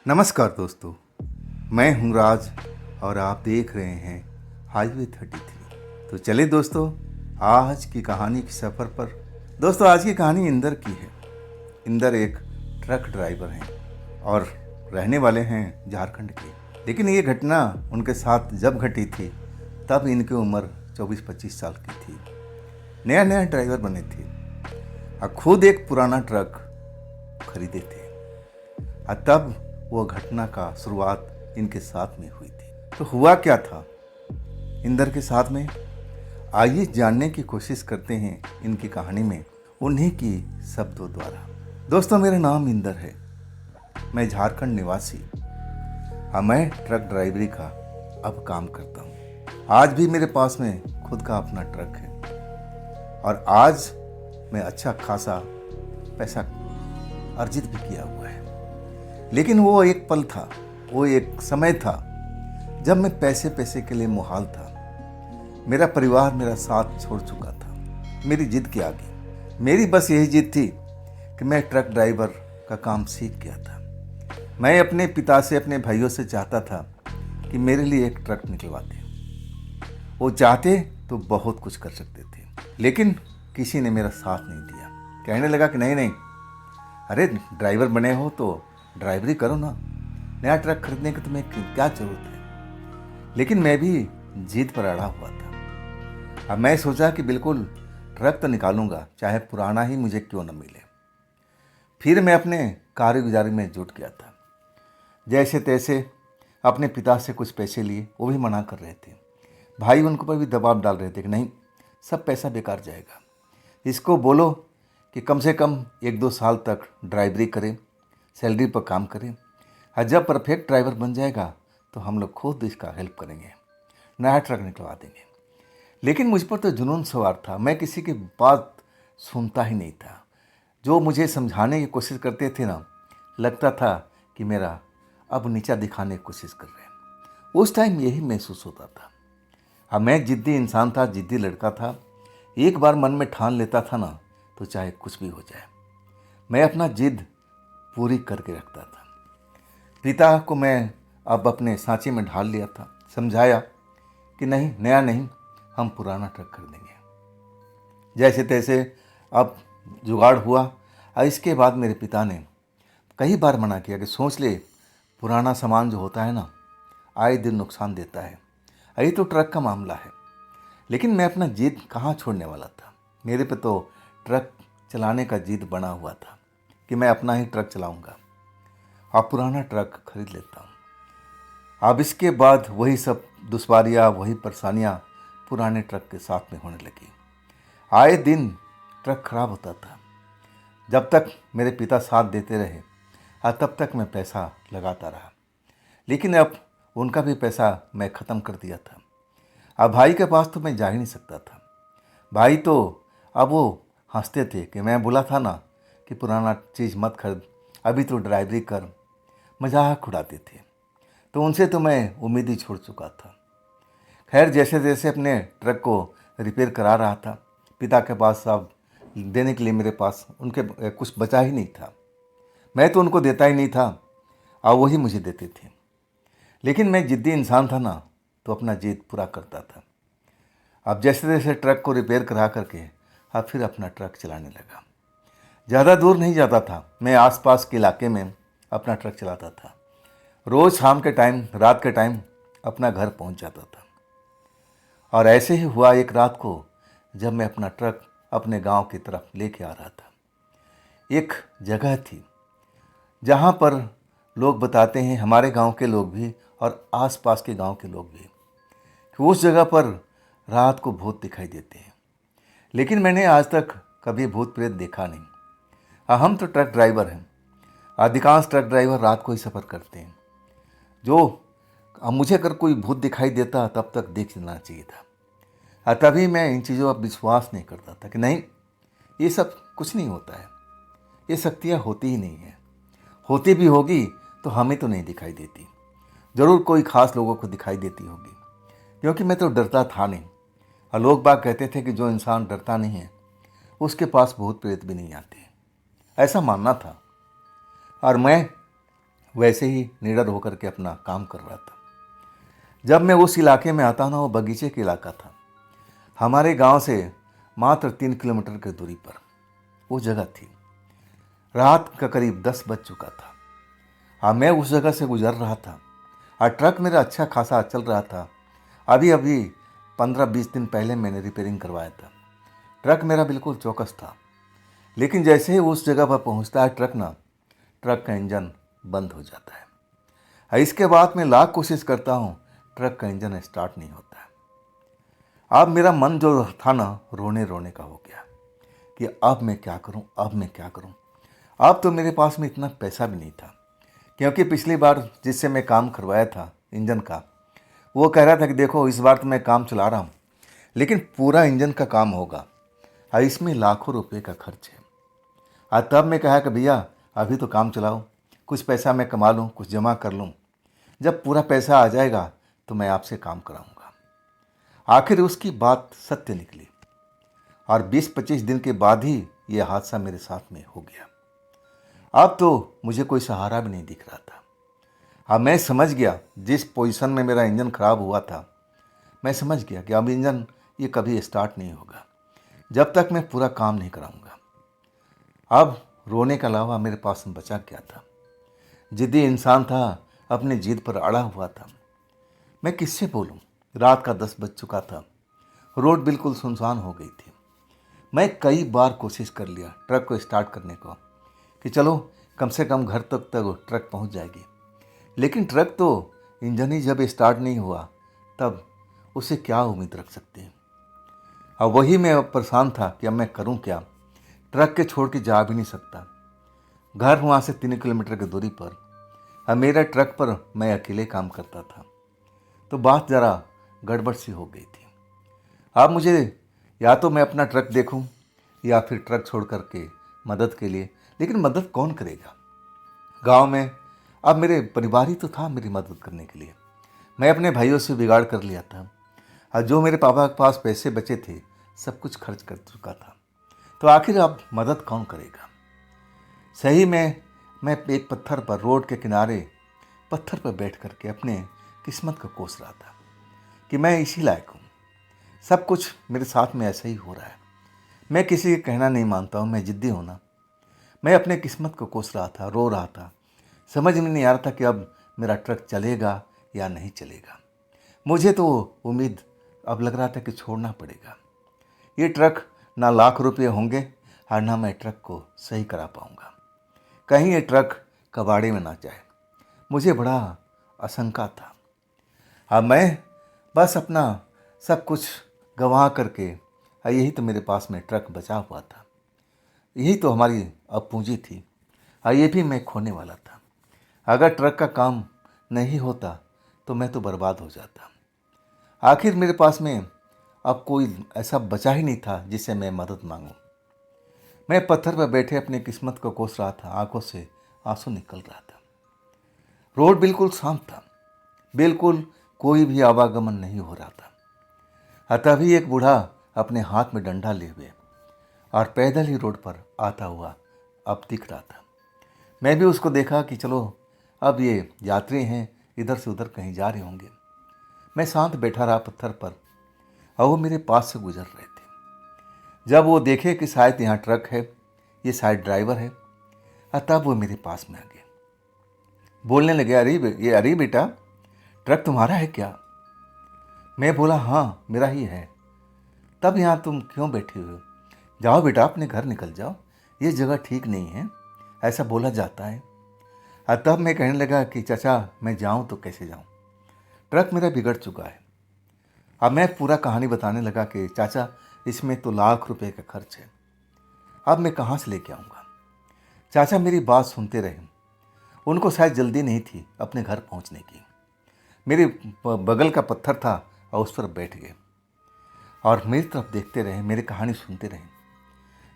नमस्कार दोस्तों, मैं हूं राज और आप देख रहे हैं हाईवे 33। तो चले दोस्तों, आज की कहानी के सफ़र पर। दोस्तों, आज की कहानी इंदर की है। इंदर एक ट्रक ड्राइवर हैं और रहने वाले हैं झारखंड के। लेकिन ये घटना उनके साथ जब घटी थी तब इनकी उम्र 24-25 साल की थी। नया नया ड्राइवर बने थे और खुद एक पुराना ट्रक खरीदे थे और तब वो घटना का शुरुआत इनके साथ में हुई थी। तो हुआ क्या था इंदर के साथ में, आइए जानने की कोशिश करते हैं इनकी कहानी में उन्हीं की शब्दों द्वारा। दोस्तों, मेरा नाम इंदर है, मैं झारखंड निवासी और मैं ट्रक ड्राइवरी का अब काम करता हूँ। आज भी मेरे पास में खुद का अपना ट्रक है और आज मैं अच्छा खासा पैसा अर्जित भी किया हुआ है। लेकिन वो एक पल था, वो एक समय था जब मैं पैसे के लिए मुहाल था। मेरा परिवार मेरा साथ छोड़ चुका था मेरी जिद के आगे। मेरी बस यही जिद थी कि मैं ट्रक ड्राइवर का काम सीख गया था। मैं अपने पिता से, अपने भाइयों से चाहता था कि मेरे लिए एक ट्रक निकलवा दें। वो चाहते तो बहुत कुछ कर सकते थे, लेकिन किसी ने मेरा साथ नहीं दिया। कहने लगा कि नहीं नहीं, अरे ड्राइवर बने हो तो ड्राइवरी करो ना, नया ट्रक खरीदने की तुम्हें क्या जरूरत है। लेकिन मैं भी जिद पर अड़ा हुआ था। अब मैं सोचा कि बिल्कुल ट्रक तो निकालूंगा, चाहे पुराना ही मुझे क्यों न मिले। फिर मैं अपने कारीगुजारी में जुट गया था। जैसे तैसे अपने पिता से कुछ पैसे लिए, वो भी मना कर रहे थे। भाई उनके ऊपर भी दबाव डाल रहे थे कि नहीं, सब पैसा बेकार जाएगा, इसको बोलो कि कम से कम 1-2 साल तक ड्राइवरी करें, सैलरी पर काम करें, और जब परफेक्ट ड्राइवर बन जाएगा तो हम लोग खुद इसका हेल्प करेंगे, नया ट्रक निकलवा देंगे। लेकिन मुझ पर तो जुनून सवार था, मैं किसी की बात सुनता ही नहीं था। जो मुझे समझाने की कोशिश करते थे ना, लगता था कि मेरा अब नीचा दिखाने की कोशिश कर रहे हैं। उस टाइम यही महसूस होता था। अब मैं जिद्दी इंसान था, जिद्दी लड़का था। एक बार मन में ठान लेता था ना, तो चाहे कुछ भी हो जाए मैं अपना जिद पूरी करके रखता था। पिता को मैं अब अपने सांचे में ढाल लिया था, समझाया कि नहीं, नया नहीं, हम पुराना ट्रक खरीदेंगे। जैसे तैसे अब जुगाड़ हुआ और इसके बाद मेरे पिता ने कई बार मना किया कि सोच ले, पुराना सामान जो होता है ना, आए दिन नुकसान देता है, यही तो ट्रक का मामला है। लेकिन मैं अपना जिद कहाँ छोड़ने वाला था। मेरे पे तो ट्रक चलाने का जिद बना हुआ था कि मैं अपना ही ट्रक चलाऊंगा और पुराना ट्रक खरीद लेता हूँ। अब इसके बाद वही सब दुश्वारियाँ, वही परेशानियाँ पुराने ट्रक के साथ में होने लगी। आए दिन ट्रक खराब होता था। जब तक मेरे पिता साथ देते रहे और तब तक मैं पैसा लगाता रहा। लेकिन अब उनका भी पैसा मैं ख़त्म कर दिया था। अब भाई के पास तो मैं जा ही नहीं सकता था। भाई तो अब वो हंसते थे कि मैं बोला था ना कि पुराना चीज़ मत खरीद, अभी तो ड्राइवरी कर, मजाक उड़ाते थे। तो उनसे तो मैं उम्मीद ही छोड़ चुका था। खैर, जैसे जैसे अपने ट्रक को रिपेयर करा रहा था, पिता के पास अब देने के लिए मेरे पास उनके कुछ बचा ही नहीं था। मैं तो उनको देता ही नहीं था और वही मुझे देते थे। लेकिन मैं जिद्दी इंसान था ना, तो अपना जिद पूरा करता था। अब जैसे जैसे ट्रक को रिपेयर करा करके अब फिर अपना ट्रक चलाने लगा। ज़्यादा दूर नहीं जाता था, मैं आसपास के इलाके में अपना ट्रक चलाता था। रोज़ शाम के टाइम, रात के टाइम अपना घर पहुंच जाता था। और ऐसे ही हुआ एक रात को, जब मैं अपना ट्रक अपने गांव की तरफ लेके आ रहा था। एक जगह थी जहां पर लोग बताते हैं, हमारे गांव के लोग भी और आसपास के गांव के लोग भी, कि उस जगह पर रात को भूत दिखाई देते हैं। लेकिन मैंने आज तक कभी भूत प्रेत देखा नहीं। हम तो ट्रक ड्राइवर हैं, अधिकांश ट्रक ड्राइवर रात को ही सफ़र करते हैं। जो अब मुझे अगर कोई भूत दिखाई देता तब तक देख लेना चाहिए था। तभी मैं इन चीज़ों पर विश्वास नहीं करता था कि नहीं, ये सब कुछ नहीं होता है, ये शक्तियाँ होती ही नहीं है। होती भी होगी तो हमें तो नहीं दिखाई देती, ज़रूर कोई ख़ास लोगों को दिखाई देती होगी। क्योंकि मैं तो डरता था नहीं, और लोग बाग कहते थे कि जो इंसान डरता नहीं है उसके पास भूत प्रेत भी नहीं आते, ऐसा मानना था। और मैं वैसे ही निडर होकर के अपना काम कर रहा था। जब मैं उस इलाके में आता ना, वो बगीचे का इलाका था। हमारे गांव से मात्र 3 किलोमीटर की दूरी पर वो जगह थी। रात का करीब 10 बज चुका था। हाँ, मैं उस जगह से गुजर रहा था और ट्रक मेरा अच्छा खासा चल रहा था। अभी अभी 15-20 दिन पहले मैंने रिपेयरिंग करवाया था। ट्रक मेरा बिल्कुल चौकस था। लेकिन जैसे ही उस जगह पर पहुंचता है ट्रक का इंजन बंद हो जाता है। इसके बाद मैं लाख कोशिश करता हूँ, ट्रक का इंजन स्टार्ट नहीं होता है। अब मेरा मन जो था ना, रोने रोने का हो गया कि अब मैं क्या करूँ, अब मैं क्या करूँ। अब तो मेरे पास में इतना पैसा भी नहीं था, क्योंकि पिछली बार जिससे मैं काम करवाया था इंजन का, वो कह रहा था कि देखो इस बार तो मैं काम चला रहा हूँ, लेकिन पूरा इंजन का काम होगा और इसमें लाखों रुपए का खर्च है। और तब मैं कहा कि भैया अभी तो काम चलाओ, कुछ पैसा मैं कमा लूँ, कुछ जमा कर लूँ, जब पूरा पैसा आ जाएगा तो मैं आपसे काम कराऊंगा। आखिर उसकी बात सत्य निकली और 20-25 दिन के बाद ही ये हादसा मेरे साथ में हो गया। अब तो मुझे कोई सहारा भी नहीं दिख रहा था। अब मैं समझ गया, जिस पोजीशन में मेरा इंजन खराब हुआ था, मैं समझ गया कि अब इंजन ये कभी स्टार्ट नहीं होगा जब तक मैं पूरा काम नहीं कराऊंगा। अब रोने के अलावा मेरे पास में बचा क्या था। जिद्दी इंसान था, अपनी जिद पर अड़ा हुआ था। मैं किससे बोलूं? रात का 10 बज चुका था। रोड बिल्कुल सुनसान हो गई थी। मैं कई बार कोशिश कर लिया ट्रक को स्टार्ट करने को, कि चलो कम से कम घर तक ट्रक पहुंच जाएगी। लेकिन ट्रक तो इंजन ही जब स्टार्ट नहीं हुआ, तब उसे क्या उम्मीद रख सकते हैं। अब वही मैं परेशान था कि अब मैं करूं क्या। ट्रक के छोड़ के जा भी नहीं सकता। घर वहाँ से 3 किलोमीटर की दूरी पर। अब मेरा ट्रक पर मैं अकेले काम करता था, तो बात ज़रा गड़बड़ सी हो गई थी। अब मुझे या तो मैं अपना ट्रक देखूं या फिर ट्रक छोड़ करके मदद के लिए, लेकिन मदद कौन करेगा गांव में। अब मेरे परिवार ही तो था मेरी मदद करने के लिए। मैं अपने भाइयों से बिगाड़ कर लिया था और जो मेरे पापा के पास पैसे बचे थे सब कुछ खर्च कर चुका था। तो आखिर अब मदद कौन करेगा। सही में मैं एक पत्थर पर, रोड के किनारे पत्थर पर बैठ करके अपने किस्मत को कोस रहा था कि मैं इसी लायक हूँ। सब कुछ मेरे साथ में ऐसा ही हो रहा है। मैं किसी का कहना नहीं मानता हूँ, मैं जिद्दी हूँ ना। मैं अपने किस्मत को कोस रहा था, रो रहा था। समझ में नहीं आ रहा था कि अब मेरा ट्रक चलेगा या नहीं चलेगा। मुझे तो उम्मीद अब लग रहा था कि छोड़ना पड़ेगा। ये ट्रक ना लाख रुपये होंगे और ना मैं ट्रक को सही करा पाऊँगा। कहीं ये ट्रक कबाड़े में ना जाए, मुझे बड़ा आशंका था। अब मैं बस अपना सब कुछ गंवा करके, यही तो मेरे पास में ट्रक बचा हुआ था, यही तो हमारी अब पूंजी थी, और ये भी मैं खोने वाला था। अगर ट्रक का काम नहीं होता तो मैं तो बर्बाद हो जाता। आखिर मेरे पास में अब कोई ऐसा बचा ही नहीं था जिससे मैं मदद मांगूं। मैं पत्थर पर बैठे अपनी किस्मत को कोस रहा था, आंखों से आंसू निकल रहा था। रोड बिल्कुल शांत था, बिल्कुल कोई भी आवागमन नहीं हो रहा था। तभी एक बूढ़ा अपने हाथ में डंडा लिए हुए और पैदल ही रोड पर आता हुआ अब दिख रहा था। मैं भी उसको देखा कि चलो अब ये यात्री हैं, इधर से उधर कहीं जा रहे होंगे। मैं शांत बैठा रहा पत्थर पर और वो मेरे पास से गुजर रहे थे। जब वो देखे कि शायद यहाँ ट्रक है, ये शायद ड्राइवर है, तब वो मेरे पास में आ गए। बोलने लगे, अरे बेटा, ट्रक तुम्हारा है क्या? मैं बोला, हाँ मेरा ही है। तब यहाँ तुम क्यों बैठे हुए हो? जाओ बेटा, अपने घर निकल जाओ, ये जगह ठीक नहीं है, ऐसा बोला जाता है। और तब मैं कहने लगा कि चाचा मैं जाऊँ तो कैसे जाऊँ, ट्रक मेरा बिगड़ चुका है। अब मैं पूरा कहानी बताने लगा कि चाचा इसमें तो लाख रुपए का खर्च है, अब मैं कहाँ से लेके आऊँगा। चाचा मेरी बात सुनते रहे। उनको शायद जल्दी नहीं थी अपने घर पहुँचने की। मेरे बगल का पत्थर था और उस पर बैठ गए और मेरी तरफ देखते रहे, मेरी कहानी सुनते रहे।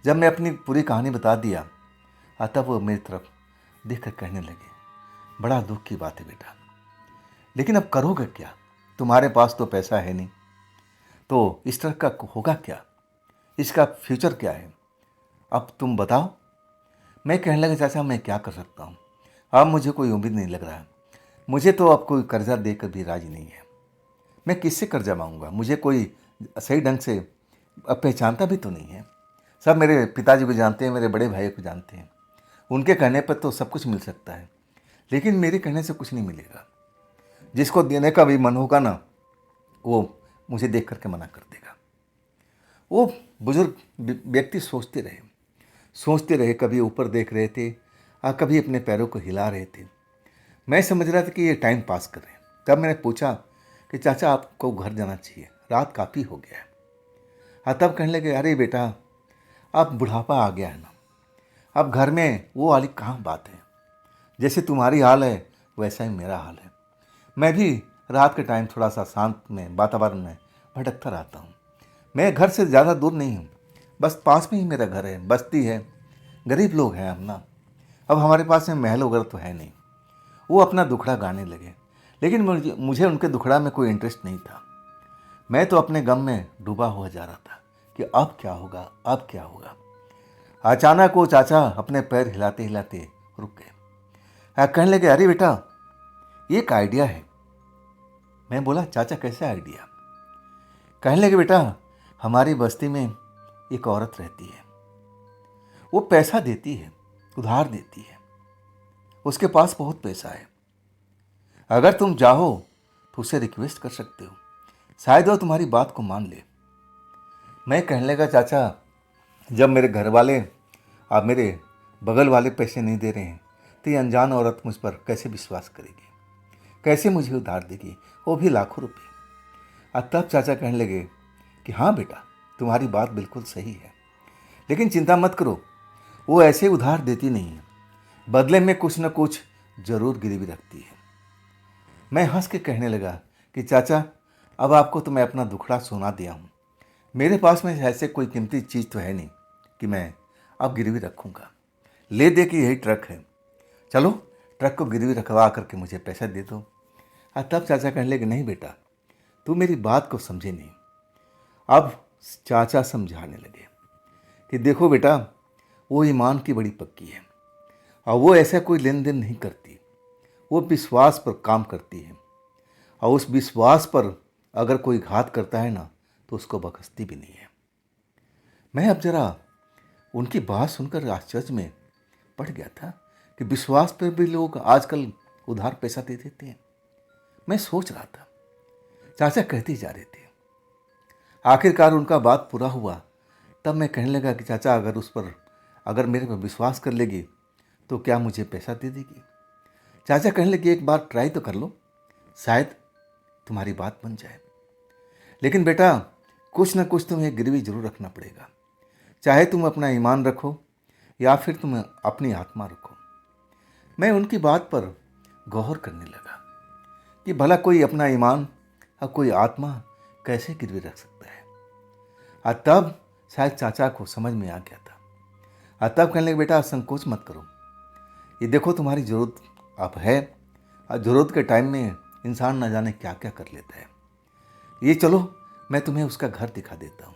जब मैं अपनी पूरी कहानी बता दिया, तब वो मेरी तरफ देख कर कहने लगे, बड़ा दुख की बात है बेटा, लेकिन अब करोगे क्या? तुम्हारे पास तो पैसा है नहीं, तो इस ट्रक का होगा क्या? इसका फ्यूचर क्या है? अब तुम बताओ। मैं कहने लगा, चाचा मैं क्या कर सकता हूँ, अब मुझे कोई उम्मीद नहीं लग रहा है। मुझे तो अब कोई कर्जा देकर भी राजी नहीं है। मैं किससे कर्जा मांगूंगा? मुझे कोई सही ढंग से अब पहचानता भी तो नहीं है। सब मेरे पिताजी को जानते हैं, मेरे बड़े भाई को जानते हैं। उनके कहने पर तो सब कुछ मिल सकता है, लेकिन मेरे कहने से कुछ नहीं मिलेगा। जिसको देने का भी मन होगा ना, वो मुझे देख करके मना कर देगा। वो बुजुर्ग व्यक्ति सोचते रहे, कभी ऊपर देख रहे थे और कभी अपने पैरों को हिला रहे थे। मैं समझ रहा था कि ये टाइम पास कर रहे हैं। तब मैंने पूछा कि चाचा, आपको घर जाना चाहिए, रात काफ़ी हो गया है। हाँ, तब कहने लगे, अरे बेटा, अब बुढ़ापा आ गया है ना, अब घर में वो वाली कहाँ बात है। जैसे तुम्हारी हाल है वैसा ही मेरा हाल है। मैं भी रात के टाइम थोड़ा सा शांत में वातावरण में भटकता रहता हूँ। मैं घर से ज़्यादा दूर नहीं हूँ, बस पास में ही मेरा घर है, बस्ती है। गरीब लोग हैं हम ना, अब हमारे पास में महल वगैरह तो है नहीं। वो अपना दुखड़ा गाने लगे, लेकिन मुझे उनके दुखड़ा में कोई इंटरेस्ट नहीं था। मैं तो अपने गम में डूबा हुआ जा रहा था कि अब क्या होगा, अब क्या होगा। अचानक वो चाचा अपने पैर हिलाते हिलाते रुक गए। कहने लगे, अरे बेटा, ये एक आइडिया है। मैं बोला, चाचा कैसा आइडिया? कहने लगे, बेटा, हमारी बस्ती में एक औरत रहती है, वो पैसा देती है, उधार देती है, उसके पास बहुत पैसा है। अगर तुम चाहो तो उसे रिक्वेस्ट कर सकते हो, शायद वो तुम्हारी बात को मान ले। मैं कहने लगा, चाचा, जब मेरे घर वाले अब मेरे बगल वाले पैसे नहीं दे रहे हैं तो ये अनजान औरत मुझ पर कैसे विश्वास करेगी, कैसे मुझे उधार देगी, वो भी लाखों रुपए। और तब चाचा कहने लगे कि हाँ बेटा, तुम्हारी बात बिल्कुल सही है, लेकिन चिंता मत करो, वो ऐसे उधार देती नहीं है, बदले में कुछ न कुछ जरूर गिरवी रखती है। मैं हंस के कहने लगा कि चाचा, अब आपको तो मैं अपना दुखड़ा सुना दिया हूँ। मेरे पास में ऐसे कोई कीमती चीज़ तो है नहीं कि मैं अब गिरवी रखूँगा। ले दे कि यही ट्रक है, चलो ट्रक को गिरवी रखवा करके मुझे पैसा दे दो। तब चाचा कहने लगे, नहीं बेटा, तू मेरी बात को समझे नहीं। अब चाचा समझाने लगे कि देखो बेटा, वो ईमान की बड़ी पक्की है और वो ऐसा कोई लेन देन नहीं करती, वो विश्वास पर काम करती है, और उस विश्वास पर अगर कोई घात करता है ना तो उसको बख्शती भी नहीं है। मैं अब जरा उनकी बात सुनकर आश्चर्य में पड़ गया था कि विश्वास पर भी लोग आजकल उधार पैसा दे देते हैं। मैं सोच रहा था, चाचा कहते ही जा रहे थे। आखिरकार उनका बात पूरा हुआ। तब मैं कहने लगा कि चाचा, अगर मेरे पर विश्वास कर लेगी तो क्या मुझे पैसा दे देगी? चाचा कहने लगे, एक बार ट्राई तो कर लो, शायद तुम्हारी बात बन जाए। लेकिन बेटा, कुछ ना कुछ तुम्हें गिरवी जरूर रखना पड़ेगा, चाहे तुम अपना ईमान रखो या फिर तुम अपनी आत्मा रखो। मैं उनकी बात पर गौर करने लगा कि भला कोई अपना ईमान और कोई आत्मा कैसे गिरवी रख सकता है। और तब शायद चाचा को समझ में आ गया था। और तब कहने लगे, बेटा संकोच मत करो, ये देखो तुम्हारी ज़रूरत अब है, और ज़रूरत के टाइम में इंसान न जाने क्या क्या कर लेता है। ये चलो, मैं तुम्हें उसका घर दिखा देता हूँ।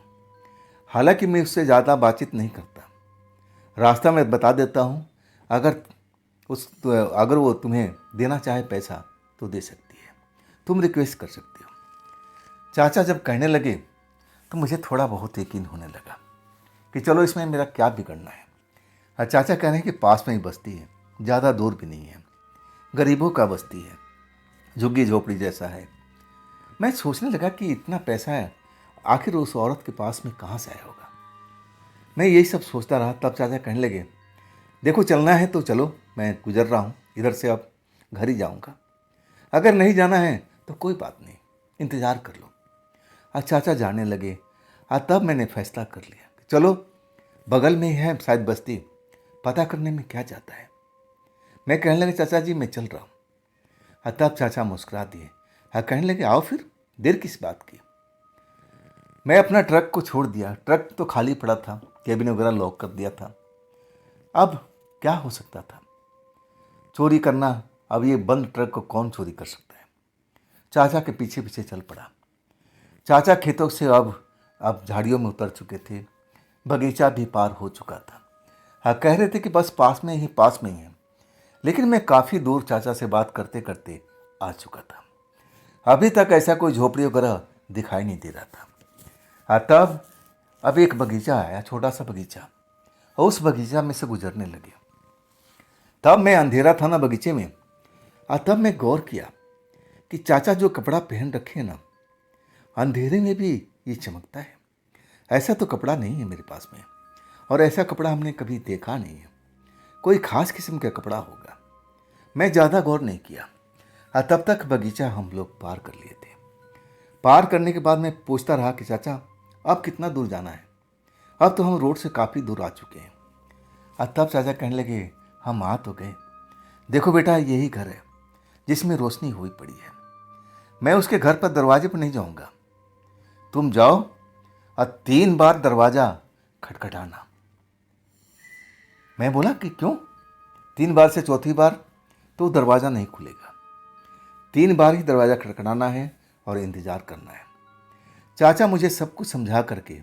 हालांकि मैं उससे ज़्यादा बातचीत नहीं करता, रास्ता मैं बता देता हूँ। अगर वो तुम्हें देना चाहे पैसा तो दे सकती है, तुम रिक्वेस्ट कर सकते हो। चाचा जब कहने लगे तो मुझे थोड़ा बहुत यकीन होने लगा कि चलो इसमें मेरा क्या बिगड़ना है। और चाचा कह रहे हैं कि पास में ही बस्ती है, ज़्यादा दूर भी नहीं है, गरीबों का बस्ती है, झुग्गी झोपड़ी जैसा है। मैं सोचने लगा कि इतना पैसा है, आखिर उस औरत के पास में कहाँ से आया होगा। मैं यही सब सोचता रहा। तब चाचा कहने लगे, देखो चलना है तो चलो, मैं गुजर रहा हूँ इधर से, अब घर ही जाऊँगा। अगर नहीं जाना है तो कोई बात नहीं, इंतज़ार कर लो। और चाचा जाने लगे। और तब मैंने फैसला कर लिया, चलो बगल में ही है शायद बस्ती, पता करने में क्या जाता है। मैं कहने लगे, चाचा जी मैं चल रहा हूँ। और तब चाचा मुस्कुरा दिए और कहने लगे, आओ फिर, देर किस बात की। मैं अपना ट्रक को छोड़ दिया। ट्रक तो खाली पड़ा था, केबिन वगैरह लॉक कर दिया था। अब क्या हो सकता था? चोरी करना, अब ये बंद ट्रक को कौन चोरी कर सकता है? चाचा के पीछे पीछे चल पड़ा। चाचा खेतों से अब झाड़ियों में उतर चुके थे, बगीचा भी पार हो चुका था। हाँ, कह रहे थे कि बस पास में ही है। लेकिन मैं काफ़ी दूर चाचा से बात करते करते आ चुका था। अभी तक ऐसा कोई झोपड़ी वगैरह दिखाई नहीं दे रहा था। तब अब एक बगीचा आया, छोटा सा बगीचा, और उस बगीचा में से गुजरने लगे। तब मैं, अंधेरा था ना बगीचे में, तब मैं गौर किया कि चाचा जो कपड़ा पहन रखे हैं ना, अंधेरे में भी ये चमकता है। ऐसा तो कपड़ा नहीं है मेरे पास में, और ऐसा कपड़ा हमने कभी देखा नहीं है। कोई खास किस्म का कपड़ा होगा। मैं ज़्यादा गौर नहीं किया। तब तक बगीचा हम लोग पार कर लिए थे। पार करने के बाद मैं पूछता रहा कि चाचा अब कितना दूर जाना है? अब तो हम रोड से काफ़ी दूर आ चुके हैं। तब चाचा कहने लगे, हम आ तो गए। देखो बेटा, यही घर है जिसमें रोशनी हुई पड़ी है। मैं उसके घर पर दरवाजे पर नहीं जाऊंगा। तुम जाओ और 3 बार दरवाज़ा खटखटाना। मैं बोला कि क्यों? 3 बार से चौथी बार तो दरवाज़ा नहीं खुलेगा। 3 बार ही दरवाज़ा खटखटाना है और इंतज़ार करना है। चाचा मुझे सब कुछ समझा करके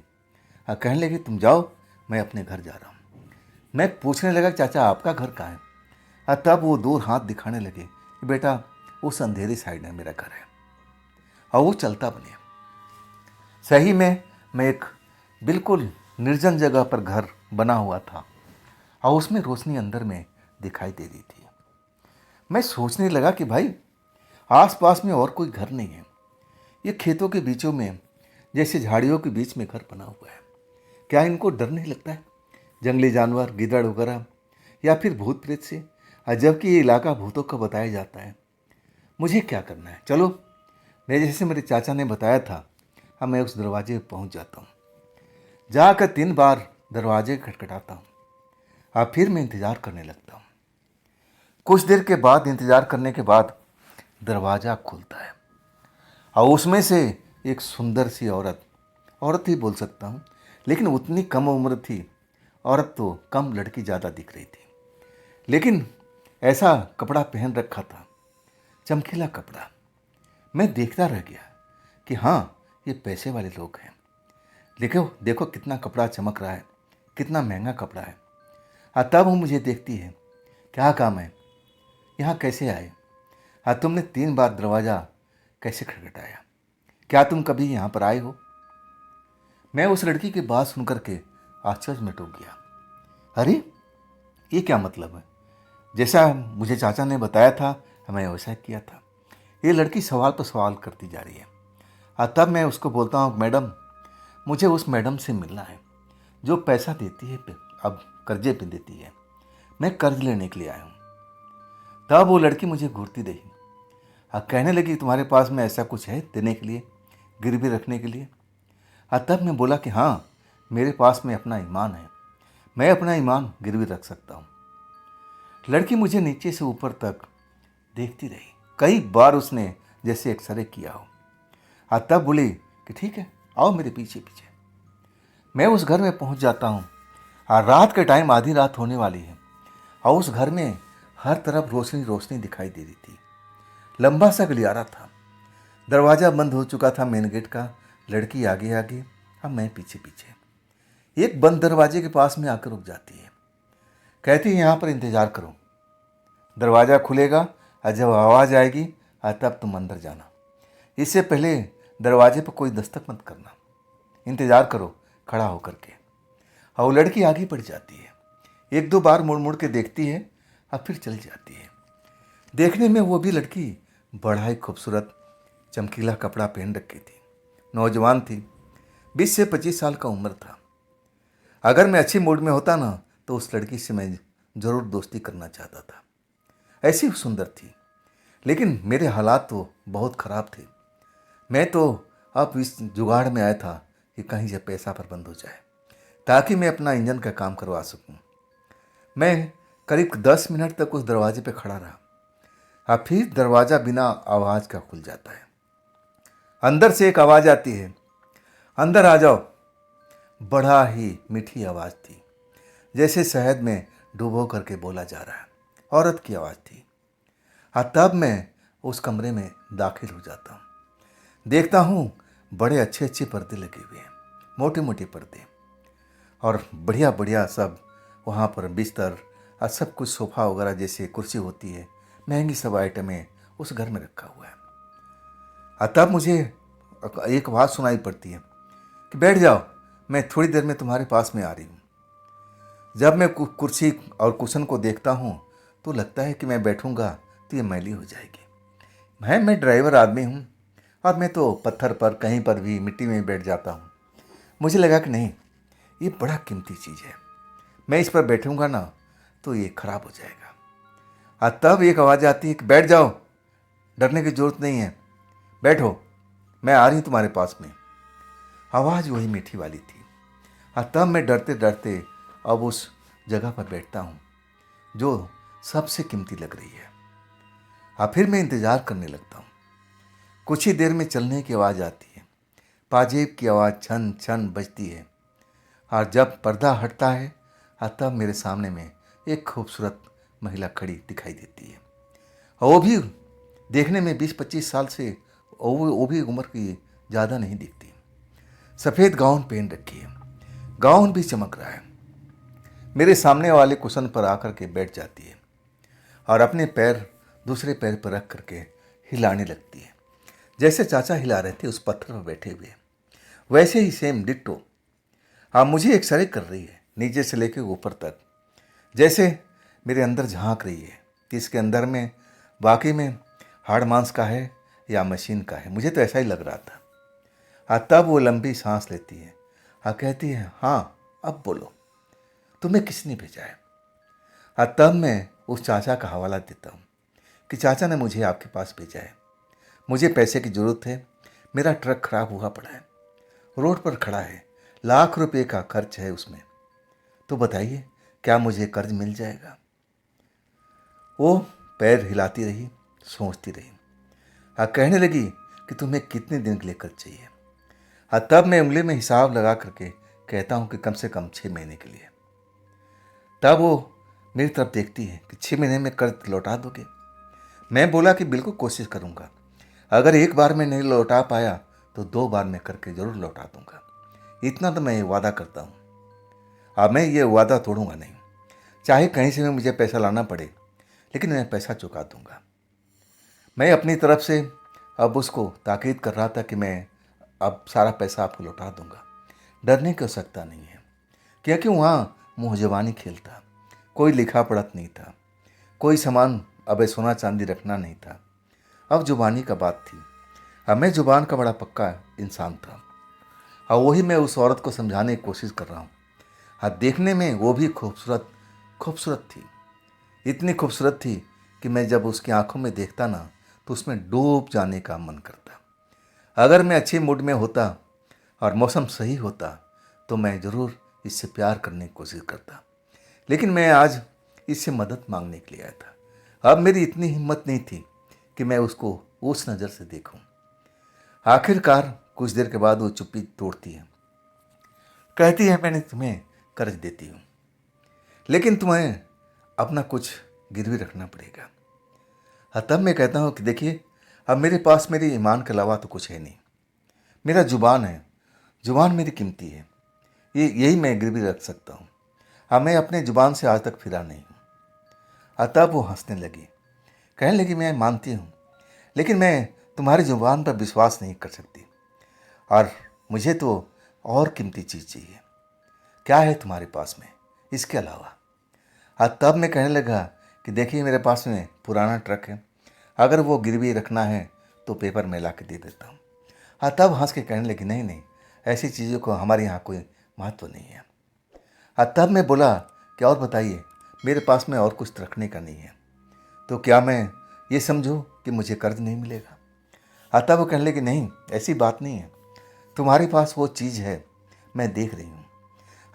कहने लगे, तुम जाओ, मैं अपने घर जा रहा हूँ। मैं पूछने लगा, चाचा आपका घर कहाँ है? तब वो दूर हाथ दिखाने लगे कि बेटा उस अंधेरी साइड में मेरा घर है। और वो चलता बने। सही में मैं एक बिल्कुल निर्जन जगह पर घर बना हुआ था, और उसमें रोशनी अंदर में दिखाई दे रही थी। मैं सोचने लगा कि भाई आसपास में और कोई घर नहीं है। ये खेतों के बीचों में जैसे झाड़ियों के बीच में घर बना हुआ है। क्या इनको डर नहीं लगता है जंगली जानवर, गिद्दड़ वगैरह, या फिर भूत प्रेत से? जबकि ये इलाका भूतों का बताया जाता है। मुझे क्या करना है? चलो, मैं जैसे मेरे चाचा ने बताया था, अब मैं उस दरवाजे पर पहुंच जाता हूँ। जाकर 3 बार दरवाजे खटखटाता हूँ। अब फिर मैं इंतज़ार करने लगता हूँ। कुछ देर के बाद, इंतज़ार करने के बाद, दरवाज़ा खुलता है, और उसमें से एक सुंदर सी औरत ही बोल सकता हूँ, लेकिन उतनी कम उम्र थी। औरत तो कम, लड़की ज़्यादा दिख रही थी। लेकिन ऐसा कपड़ा पहन रखा था, चमकीला कपड़ा। मैं देखता रह गया कि हाँ, ये पैसे वाले लोग हैं। देखो देखो कितना कपड़ा चमक रहा है, कितना महंगा कपड़ा है। तब वो मुझे देखती है, क्या काम है, यहाँ कैसे आए? तुमने 3 बार दरवाज़ा कैसे खटखटाया? क्या तुम कभी यहाँ पर आए हो? मैं उस लड़की की बात सुनकर के आश्चर्य में डूब गया। अरे, ये क्या मतलब है? जैसा मुझे चाचा ने बताया था, मैं वैसा किया था। ये लड़की सवाल पर सवाल करती जा रही है। तब मैं उसको बोलता हूँ, मैडम मुझे उस मैडम से मिलना है जो पैसा देती है, अब कर्जे पे देती है। मैं कर्ज लेने के लिए आया हूँ। तब वो लड़की मुझे घूरती रही और कहने लगी, तुम्हारे पास में ऐसा कुछ है देने के लिए, गिरवी रखने के लिए? तब मैं बोला कि हाँ, मेरे पास में अपना ईमान है, मैं अपना ईमान गिरवी रख सकता हूँ। लड़की मुझे नीचे से ऊपर तक देखती रही। कई बार उसने जैसे एक्सरे किया हो। तब बोली कि ठीक है, आओ मेरे पीछे पीछे। मैं उस घर में पहुंच जाता हूँ, और रात के टाइम, आधी रात होने वाली है, और उस घर में हर तरफ रोशनी रोशनी दिखाई दे रही थी। लंबा सा गलियारा था, दरवाज़ा बंद हो चुका था मेन गेट का। लड़की आगे आगे, अब मैं पीछे पीछे। एक बंद दरवाजे के पास में आकर रुक जाती है, कहती है, यहाँ पर इंतज़ार करो, दरवाज़ा खुलेगा और जब आवाज़ आएगी तब तुम अंदर जाना। इससे पहले दरवाजे पर कोई दस्तक मत करना, इंतज़ार करो खड़ा होकर के। और वो लड़की आगे बढ़ जाती है, 1-2 बार मुड़ मुड़ के देखती है और फिर चल जाती है। देखने में वो भी लड़की बड़ा ही खूबसूरत, चमकीला कपड़ा पहन रखी थी, नौजवान थी, 20 से 25 साल का उम्र था। अगर मैं अच्छी मूड में होता ना, तो उस लड़की से मैं ज़रूर दोस्ती करना चाहता था। ऐसी सुंदर थी। लेकिन मेरे हालात तो बहुत ख़राब थे। मैं तो अब इस जुगाड़ में आया था कि कहीं से पैसा बंद हो जाए, ताकि मैं अपना इंजन का काम करवा सकूं। मैं करीब 10 मिनट तक उस दरवाजे पे खड़ा रहा, और फिर दरवाज़ा बिना आवाज़ का खुल जाता है। अंदर से एक आवाज़ आती है, अंदर आ जाओ। बड़ा ही मीठी आवाज़ थी, जैसे शहद में डुबो करके बोला जा रहा है। औरत की आवाज़ थी। तब मैं उस कमरे में दाखिल हो जाता हूँ। देखता हूँ बड़े अच्छे अच्छे पर्दे लगे हुए हैं, मोटे मोटे पर्दे, और बढ़िया बढ़िया सब वहाँ पर बिस्तर और सब कुछ सोफ़ा वगैरह जैसे कुर्सी होती है, महंगी सब आइटमें उस घर में रखा हुआ है। और तब मुझे एक आवाज़ सुनाई पड़ती है कि बैठ जाओ, मैं थोड़ी देर में तुम्हारे पास में आ रही हूँ। जब मैं कुर्सी और कुशन को देखता हूँ तो लगता है कि मैं बैठूंगा तो ये मैली हो जाएगी। मैं ड्राइवर आदमी हूँ और मैं तो पत्थर पर कहीं पर भी मिट्टी में बैठ जाता हूँ। मुझे लगा कि नहीं, ये बड़ा कीमती चीज़ है, मैं इस पर बैठूंगा ना तो ये खराब हो जाएगा। और तब एक आवाज़ आती है कि बैठ जाओ, डरने की ज़रूरत नहीं है, बैठो, मैं आ रही हूँ तुम्हारे पास में। आवाज़ वही मीठी वाली थी। और तब मैं डरते डरते अब उस जगह पर बैठता हूँ जो सबसे कीमती लग रही है। और फिर मैं इंतज़ार करने लगता हूँ। कुछ ही देर में चलने की आवाज़ आती है, पाजेब की आवाज़ छन छन बजती है। और जब पर्दा हटता है तब मेरे सामने में एक खूबसूरत महिला खड़ी दिखाई देती है। और वो भी देखने में 20-25 साल से, वो भी उम्र की ज़्यादा नहीं दिखती। सफ़ेद गाउन पहन रखी है, गाउन भी चमक रहा है। मेरे सामने वाले कुशन पर आकर के बैठ जाती है और अपने पैर दूसरे पैर पर रख करके हिलाने लगती है, जैसे चाचा हिला रहे थे उस पत्थर पर बैठे हुए, वैसे ही सेम डिट्टो। हाँ, मुझे एक्सरे कर रही है नीचे से लेकर ऊपर तक, जैसे मेरे अंदर झांक रही है कि इसके अंदर में वाकई में हाड़ मांस का है या मशीन का है। मुझे तो ऐसा ही लग रहा था। हाँ, तब वो लंबी सांस लेती है, हाँ कहती है, हाँ अब बोलो, तुम्हें किसने भेजा है। हाँ, तब मैं उस चाचा का हवाला देता हूँ कि चाचा ने मुझे आपके पास भेजा है, मुझे पैसे की ज़रूरत है, मेरा ट्रक खराब हुआ पड़ा है, रोड पर खड़ा है, लाख रुपए का खर्च है उसमें, तो बताइए क्या मुझे कर्ज मिल जाएगा। वो पैर हिलाती रही, सोचती रही। हाँ, कहने लगी कि तुम्हें कितने दिन के लिए कर्ज चाहिए। हाँ, तब मैं उंगली में हिसाब लगा करके कहता हूँ कि कम से कम 6 महीने के लिए। तब वो मेरी तरफ देखती है कि 6 महीने में कर्ज लौटा दोगे। मैं बोला कि बिल्कुल कोशिश करूँगा, अगर एक बार में नहीं लौटा पाया तो 2 बार में करके ज़रूर लौटा दूँगा, इतना तो मैं वादा करता हूँ। अब मैं ये वादा तोड़ूंगा नहीं, चाहे कहीं से भी मुझे पैसा लाना पड़े, लेकिन मैं पैसा चुका दूंगा। मैं अपनी तरफ से अब उसको ताकीद कर रहा था कि मैं अब सारा पैसा आपको लौटा दूंगा, डरने की आवश्यकता नहीं है, क्योंकि वहाँ मुँह ज़बानी खेल था, कोई लिखा पढ़त नहीं था, कोई सामान अब सोना चांदी रखना नहीं था, अब जुबानी का बात थी। अब मैं जुबान का बड़ा पक्का इंसान था और वही मैं उस औरत को समझाने की कोशिश कर रहा हूँ। हाँ, देखने में वो भी खूबसूरत खूबसूरत थी, इतनी खूबसूरत थी कि मैं जब उसकी आंखों में देखता ना तो उसमें डूब जाने का मन करता। अगर मैं अच्छे मूड में होता और मौसम सही होता तो मैं ज़रूर इससे प्यार करने की कोशिश करता, लेकिन मैं आज इससे मदद मांगने के लिए आया था। अब मेरी इतनी हिम्मत नहीं थी कि मैं उसको उस नज़र से देखूं। आखिरकार कुछ देर के बाद वो चुप्पी तोड़ती है, कहती है, मैंने तुम्हें कर्ज देती हूँ, लेकिन तुम्हें अपना कुछ गिरवी रखना पड़ेगा। हाँ, तब मैं कहता हूँ कि देखिए, अब मेरे पास मेरे ईमान के अलावा तो कुछ है नहीं, मेरा जुबान है, जुबान मेरी कीमती है, ये यही मैं गिरवी रख सकता हूँ। हाँ, मैं अपने जुबान से आज तक फिरा नहीं हूँ। हाँ, तब वो हंसने लगी, कहने लगी, मैं मानती हूँ, लेकिन मैं तुम्हारी जुबान पर विश्वास नहीं कर सकती और मुझे तो और कीमती चीज़ चाहिए। क्या है तुम्हारे पास में इसके अलावा। हाँ, तब मैं कहने लगा कि देखिए, मेरे पास में पुराना ट्रक है, अगर वो गिरवी रखना है तो पेपर मैं ला के दे देता हूँ। हाँ, तब हंस के कहने लगी, नहीं नहीं, ऐसी चीज़ों को हमारे यहाँ कोई महत्व नहीं है। हाँ, तब मैं बोला कि और बताइए, मेरे पास में और कुछ रखने का नहीं है, तो क्या मैं ये समझूँ कि मुझे कर्ज नहीं मिलेगा। हाँ, तब वो कहने लगी, नहीं ऐसी बात नहीं है, तुम्हारे पास वो चीज़ है, मैं देख रही हूँ।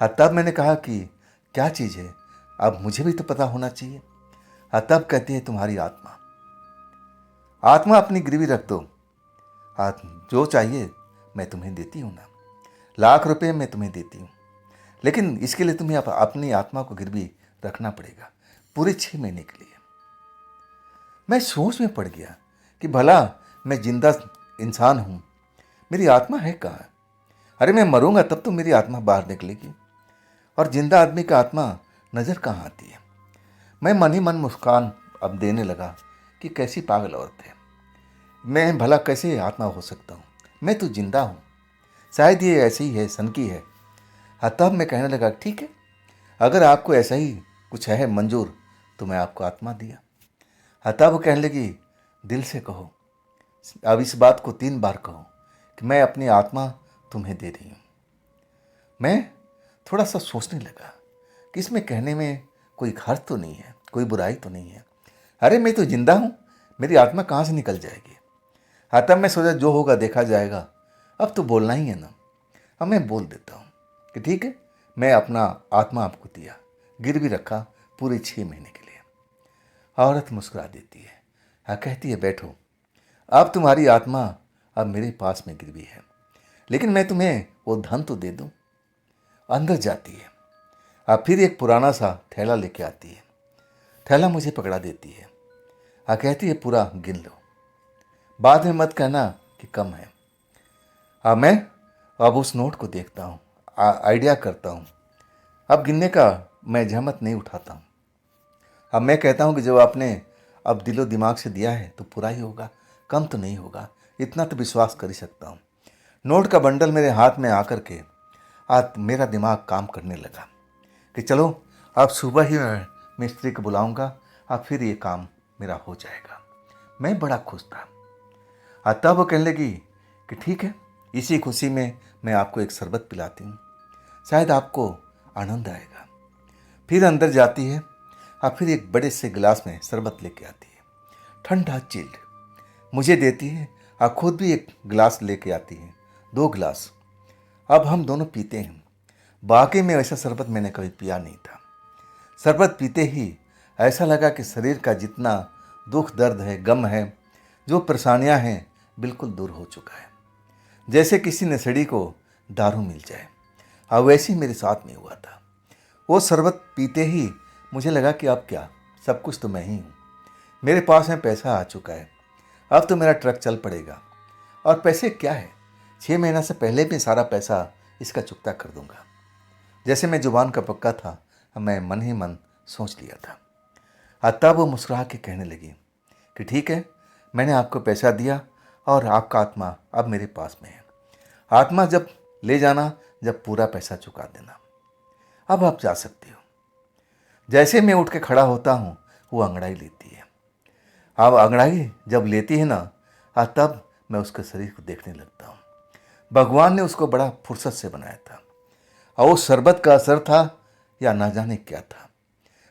हाँ, तब मैंने कहा कि क्या चीज़ है, अब मुझे भी तो पता होना चाहिए। हाँ, तब कहती है, तुम्हारी आत्मा। आत्मा अपनी गिरवी रख दो, हाँ जो चाहिए मैं तुम्हें देती हूँ ना, लाख रुपए मैं तुम्हें देती हूँ, लेकिन इसके लिए तुम्हें अपनी आत्मा को गिरवी रखना पड़ेगा पूरे 6 महीने के लिए। मैं सोच में पड़ गया कि भला मैं जिंदा इंसान हूँ, मेरी आत्मा है कहाँ। अरे मैं मरूंगा तब तो मेरी आत्मा बाहर निकलेगी, और जिंदा आदमी का आत्मा नज़र कहाँ आती है। मैं मन ही मन मुस्कान अब देने लगा कि कैसी पागल औरत है। मैं भला कैसे आत्मा हो सकता हूँ? मैं तो जिंदा हूँ। शायद ये ऐसी ही है, सनकी है। हाँ, तब मैं कहने लगा ठीक है, अगर आपको ऐसा ही कुछ है मंजूर तो मैं आपको आत्मा दिया। हाँ, तब वो कहने लगी दिल से कहो, अब इस बात को 3 बार कहो कि मैं अपनी आत्मा तुम्हें दे रही हूँ। मैं थोड़ा सा सोचने लगा कि इसमें कहने में कोई हर्ज तो नहीं है, कोई बुराई तो नहीं है। अरे मैं तो जिंदा हूँ, मेरी आत्मा कहाँ से निकल जाएगी? हाँ, तब मैं सोचा जो होगा देखा जाएगा, अब तो बोलना ही है ना। अब मैं बोल देता हूँ कि ठीक है, मैं अपना आत्मा आपको दिया, गिरवी रखा पूरे 6 महीने के लिए। औरत मुस्कुरा देती है। हाँ, कहती है बैठो, अब तुम्हारी आत्मा अब मेरे पास में गिरवी है, लेकिन मैं तुम्हें वो धन तो दे दूँ। अंदर जाती है। अब फिर एक पुराना सा थैला लेके आती है। थैला मुझे पकड़ा देती है। हाँ, कहती है पूरा गिन लो, बाद में मत कहना कि कम है। हाँ, मैं अब उस नोट को देखता हूँ, आइडिया करता हूँ। अब गिनने का मैं जहमत नहीं उठाता हूँ। अब मैं कहता हूँ कि जब आपने अब दिलो दिमाग से दिया है तो पूरा ही होगा, कम तो नहीं होगा, इतना तो विश्वास कर ही सकता हूँ। नोट का बंडल मेरे हाथ में आकर के आज मेरा दिमाग काम करने लगा कि चलो अब सुबह ही मैं मिस्त्री को बुलाऊंगा, अब फिर ये काम मेरा हो जाएगा। मैं बड़ा खुश था। तब वो कहने लगी कि ठीक है, इसी खुशी में मैं आपको एक शरबत पिलाती हूँ, शायद आपको आनंद आएगा। फिर अंदर जाती है और फिर एक बड़े से गिलास में शरबत लेके आती है, ठंडा चिल्ड, मुझे देती है और खुद भी एक गिलास लेके आती है, 2 गिलास। अब हम दोनों पीते हैं। वाकई में ऐसा शरबत मैंने कभी पिया नहीं था। शरबत पीते ही ऐसा लगा कि शरीर का जितना दुख दर्द है, गम है, जो परेशानियां हैं, बिल्कुल दूर हो चुका है। जैसे किसी नशेड़ी को दारू मिल जाए, और वैसे ही मेरे साथ में हुआ था। वो शरबत पीते ही मुझे लगा कि अब क्या, सब कुछ तो मैं ही हूँ। मेरे पास में पैसा आ चुका है, अब तो मेरा ट्रक चल पड़ेगा। और पैसे क्या है, 6 महीना से पहले भी सारा पैसा इसका चुकता कर दूंगा। जैसे मैं जुबान का पक्का था, मैं मन ही मन सोच लिया था। तब वो मुस्कुरा के कहने लगी कि ठीक है, मैंने आपको पैसा दिया और आपका आत्मा अब मेरे पास में है। आत्मा जब ले जाना, जब पूरा पैसा चुका देना। अब आप जा सकते हो। जैसे मैं उठ के खड़ा होता हूँ, वो अंगड़ाई लेती है। अब अंगड़ाई जब लेती है ना, तब मैं उसके शरीर को देखने लगता हूँ। भगवान ने उसको बड़ा फुर्सत से बनाया था, और वो शरबत का असर था या ना जाने क्या था,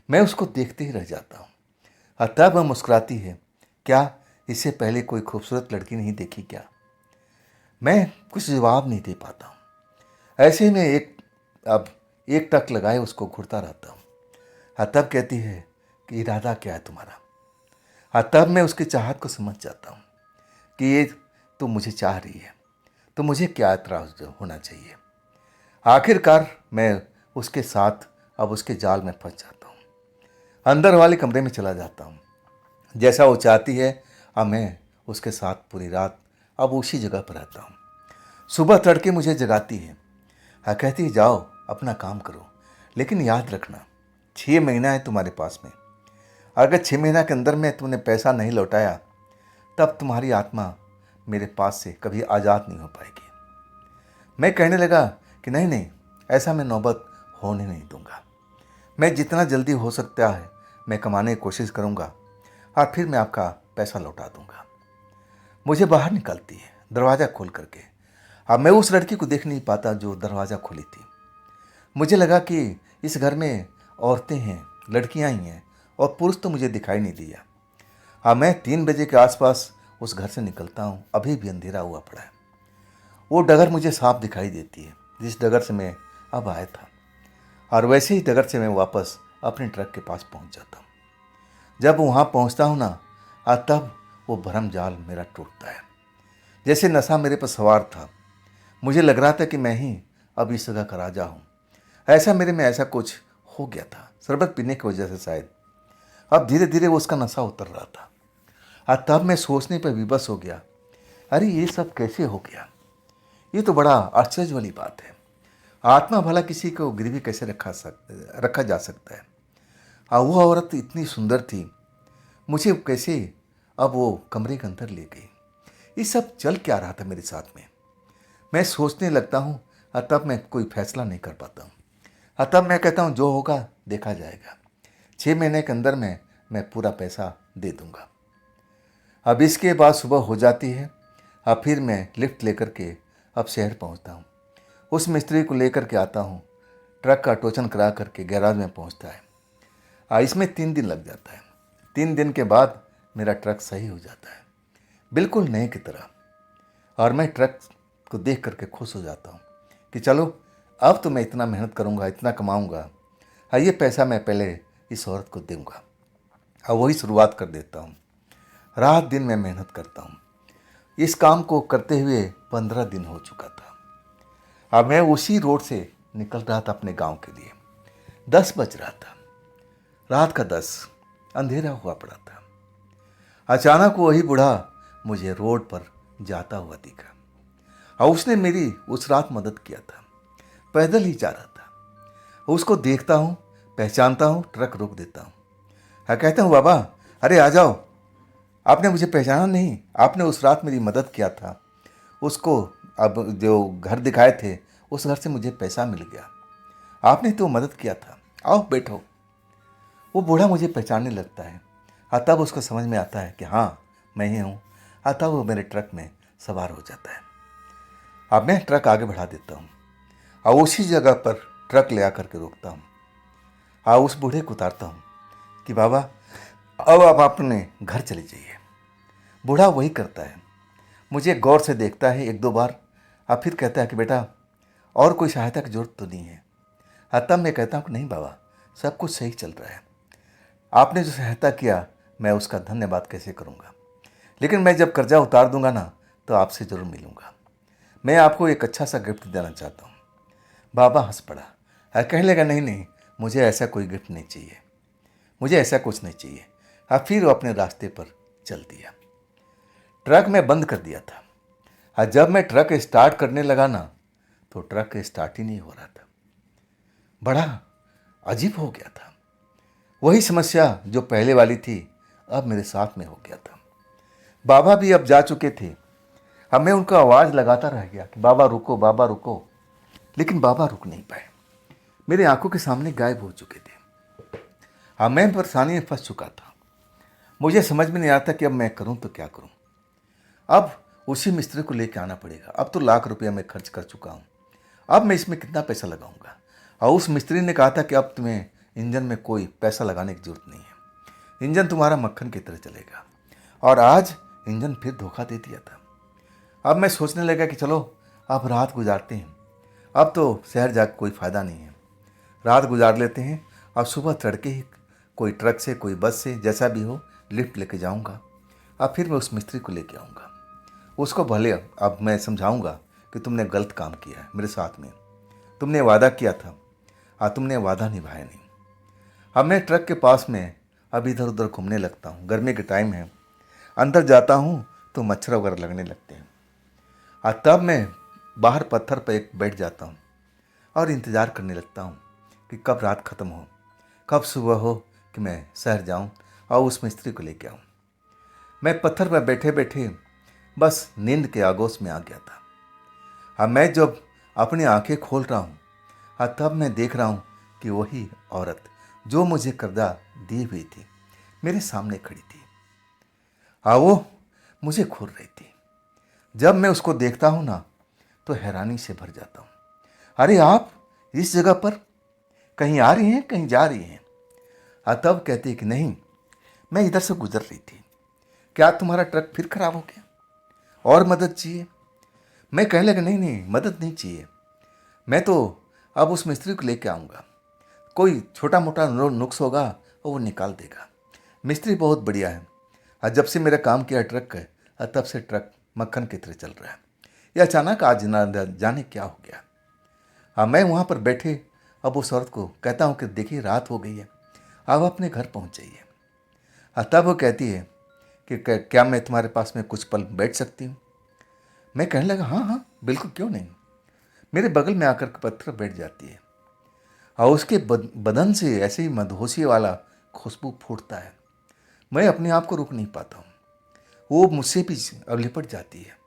मैं उसको देखते ही रह जाता हूँ। तब वह मुस्कुराती है, क्या इससे पहले कोई खूबसूरत लड़की नहीं देखी क्या? मैं कुछ जवाब नहीं दे पाता हूँ। ऐसे में एक टक लगाए उसको घूरता रहता हूँ। तब कहती है कि इरादा क्या है तुम्हारा? तब मैं उसकी चाहत को समझ जाता हूँ कि ये तो मुझे चाह रही है, तो मुझे क्या एतराज होना चाहिए। आखिरकार मैं उसके साथ अब उसके जाल में फंस जाता हूँ। अंदर वाले कमरे में चला जाता हूँ। जैसा वो चाहती है, अब मैं उसके साथ पूरी रात अब उसी जगह पर रहता हूँ। सुबह तड़के मुझे जगाती है। कहती है जाओ अपना काम करो, लेकिन याद रखना 6 महीना है तुम्हारे पास में। अगर 6 महीना के अंदर में तुमने पैसा नहीं लौटाया, तब तुम्हारी आत्मा मेरे पास से कभी आज़ाद नहीं हो पाएगी। मैं कहने लगा कि नहीं नहीं, ऐसा मैं नौबत होने नहीं दूंगा। मैं जितना जल्दी हो सकता है मैं कमाने की कोशिश करूंगा, और फिर मैं आपका पैसा लौटा दूंगा। मुझे बाहर निकलती है दरवाज़ा खोल करके। अब मैं उस लड़की को देख नहीं पाता जो दरवाज़ा खोली थी। मुझे लगा कि इस घर में औरतें हैं, लड़कियां ही हैं, और पुरुष तो मुझे दिखाई नहीं दिया। अब मैं 3 बजे के आसपास उस घर से निकलता हूँ। अभी भी अंधेरा हुआ पड़ा है। वो डगर मुझे साफ दिखाई देती है जिस डगर से मैं अब आया था, और वैसे ही डगर से मैं वापस अपने ट्रक के पास पहुँच जाता हूँ। जब वहाँ पहुँचता हूँ ना, तब वो भरम जाल मेरा टूटता है। जैसे नशा मेरे पर सवार था। मुझे लग रहा था कि मैं ही अब इस जगह का राजा हूँ। ऐसा मेरे में ऐसा कुछ हो गया था, शरबत पीने की वजह से शायद। अब धीरे धीरे वो उसका नशा उतर रहा था। तब मैं सोचने पर विवश हो गया, अरे ये सब कैसे हो गया? ये तो बड़ा आश्चर्य वाली बात है। आत्मा भला किसी को गिरवी कैसे रखा जा सकता है? वो औरत इतनी सुंदर थी, मुझे कैसे अब वो कमरे के अंदर ले गई। ये सब चल क्या रहा था मेरे साथ में। मैं सोचने लगता हूँ और तब मैं कोई फैसला नहीं कर पाता हूँ। और तब मैं कहता हूँ जो होगा देखा जाएगा, 6 महीने के अंदर में मैं पूरा पैसा दे दूंगा। अब इसके बाद सुबह हो जाती है। अब फिर मैं लिफ्ट लेकर के अब शहर पहुँचता हूँ। उस मिस्त्री को लेकर के आता हूँ। ट्रक का टोचन करा करके गैराज में पहुँचता है। इसमें 3 दिन लग जाता है। 3 दिन के बाद मेरा ट्रक सही हो जाता है, बिल्कुल नए की तरह। और मैं ट्रक को देख करके खुश हो जाता हूँ कि चलो अब तो मैं इतना मेहनत करूँगा, इतना कमाऊँगा, ये पैसा मैं पहले इस औरत को दूँगा। और वही शुरुआत कर देता हूँ। रात दिन मैं मेहनत करता हूँ। इस काम को करते हुए 15 दिन हो चुका था। अब मैं उसी रोड से निकल रहा था अपने गांव के लिए। 10 बज रहा था, रात का 10, अंधेरा हुआ पड़ा था। अचानक वही बूढ़ा मुझे रोड पर जाता हुआ दिखा और उसने मेरी उस रात मदद किया था। पैदल ही जा रहा था। उसको देखता हूँ, पहचानता हूँ, ट्रक रोक देता हूँ। कहता हूँ बाबा, अरे आ जाओ। आपने मुझे पहचाना नहीं? आपने उस रात मेरी मदद किया था। उसको अब जो घर दिखाए थे उस घर से मुझे पैसा मिल गया। आपने तो मदद किया था, आओ बैठो। वो बूढ़ा मुझे पहचानने लगता है और तब उसको समझ में आता है कि हाँ मैं ही हूँ। तब वो मेरे ट्रक में सवार हो जाता है। अब मैं ट्रक आगे बढ़ा देता हूँ और उसी जगह पर ट्रक ले आकर के रोकता हूँ और उस बूढ़े को उतारता हूँ कि बाबा अब आप अपने घर चले जाइए। बूढ़ा वही करता है, मुझे गौर से देखता है 1-2 बार और फिर कहता है कि बेटा और कोई सहायता की जरूरत तो नहीं है। तब मैं कहता हूँ कि नहीं बाबा, सब कुछ सही चल रहा है। आपने जो सहायता किया मैं उसका धन्यवाद कैसे करूँगा, लेकिन मैं जब कर्जा उतार दूंगा ना तो आपसे ज़रूर मिलूँगा। मैं आपको एक अच्छा सा गिफ्ट देना चाहता हूँ। बाबा हंस पड़ा और कहने लगा नहीं नहीं, मुझे ऐसा कोई गिफ्ट नहीं चाहिए, मुझे ऐसा कुछ नहीं चाहिए। फिर वो अपने रास्ते पर चल दिया। ट्रक में बंद कर दिया था और जब मैं ट्रक स्टार्ट करने लगा ना तो ट्रक स्टार्ट ही नहीं हो रहा था। बड़ा अजीब हो गया था। वही समस्या जो पहले वाली थी अब मेरे साथ में हो गया था। बाबा भी अब जा चुके थे। अब मैं उनका आवाज़ लगाता रह गया कि बाबा रुको, बाबा रुको, लेकिन बाबा रुक नहीं पाए। मेरे आंखों के सामने गायब हो चुके थे। अब मैं परेशानी में फंस चुका था। मुझे समझ में नहीं आता कि अब मैं करूं तो क्या करूं। अब उसी मिस्त्री को लेके आना पड़ेगा। अब तो लाख रुपया मैं खर्च कर चुका हूं, अब मैं इसमें कितना पैसा लगाऊंगा। और उस मिस्त्री ने कहा था कि अब तुम्हें इंजन में कोई पैसा लगाने की जरूरत नहीं है, इंजन तुम्हारा मक्खन की तरह चलेगा। और आज इंजन फिर धोखा दे दिया था। अब मैं सोचने लगा कि चलो अब रात गुजारते हैं। अब तो शहर जाकर कोई फ़ायदा नहीं है, रात गुजार लेते हैं। अब सुबह तड़के ही कोई ट्रक से, कोई बस से, जैसा भी हो लिफ्ट लेके जाऊंगा। अब फिर मैं उस मिस्त्री को लेके आऊँगा। उसको भले अब मैं समझाऊंगा कि तुमने गलत काम किया है मेरे साथ में, तुमने वादा किया था और तुमने वादा निभाया नहीं। अब मैं ट्रक के पास में अब इधर उधर घूमने लगता हूँ। गर्मी के टाइम है, अंदर जाता हूँ तो मच्छर वगैरह लगने लगते हैं। और तब मैं बाहर पत्थर पर एक बैठ जाता हूँ और इंतज़ार करने लगता हूँ कि कब रात ख़त्म हो, कब सुबह हो कि मैं शहर जाऊँ और उस मिस्त्री को लेके आऊँ। मैं पत्थर पर बैठे बैठे बस नींद के आगोश में आ गया था। अब मैं जब अपनी आंखें खोल रहा हूँ तब मैं देख रहा हूँ कि वही औरत जो मुझे कर्जा दी हुई थी मेरे सामने खड़ी थी। वो मुझे घूर रही थी। जब मैं उसको देखता हूँ ना तो हैरानी से भर जाता हूँ। अरे आप इस जगह पर कहीं आ रही हैं, कहीं जा रही हैं? तब कहती है कि नहीं, मैं इधर से गुजर रही थी। क्या तुम्हारा ट्रक फिर खराब हो गया और मदद चाहिए? मैं कहने लगा नहीं नहीं, मदद नहीं चाहिए। मैं तो अब उस मिस्त्री को लेके आऊँगा, कोई छोटा मोटा नुक्स होगा और वो निकाल देगा। मिस्त्री बहुत बढ़िया है और जब से मेरा काम किया ट्रक का तब से ट्रक मक्खन की तरह चल रहा है। ये अचानक आज ना जाने क्या हो गया। मैं वहाँ पर बैठे अब उस औरत को कहता हूँ कि देखिए रात हो गई है, अब अपने घर पहुँच जाइए। तब वो कहती है कि क्या मैं तुम्हारे पास में कुछ पल बैठ सकती हूँ? मैं कहने लगा हाँ हाँ बिल्कुल, क्यों नहीं। मेरे बगल में आकर के पत्थर बैठ जाती है और उसके बदन से ऐसे ही मदहोशी वाला खुशबू फूटता है, मैं अपने आप को रोक नहीं पाता हूँ। वो मुझसे भी अब लिपट जाती है।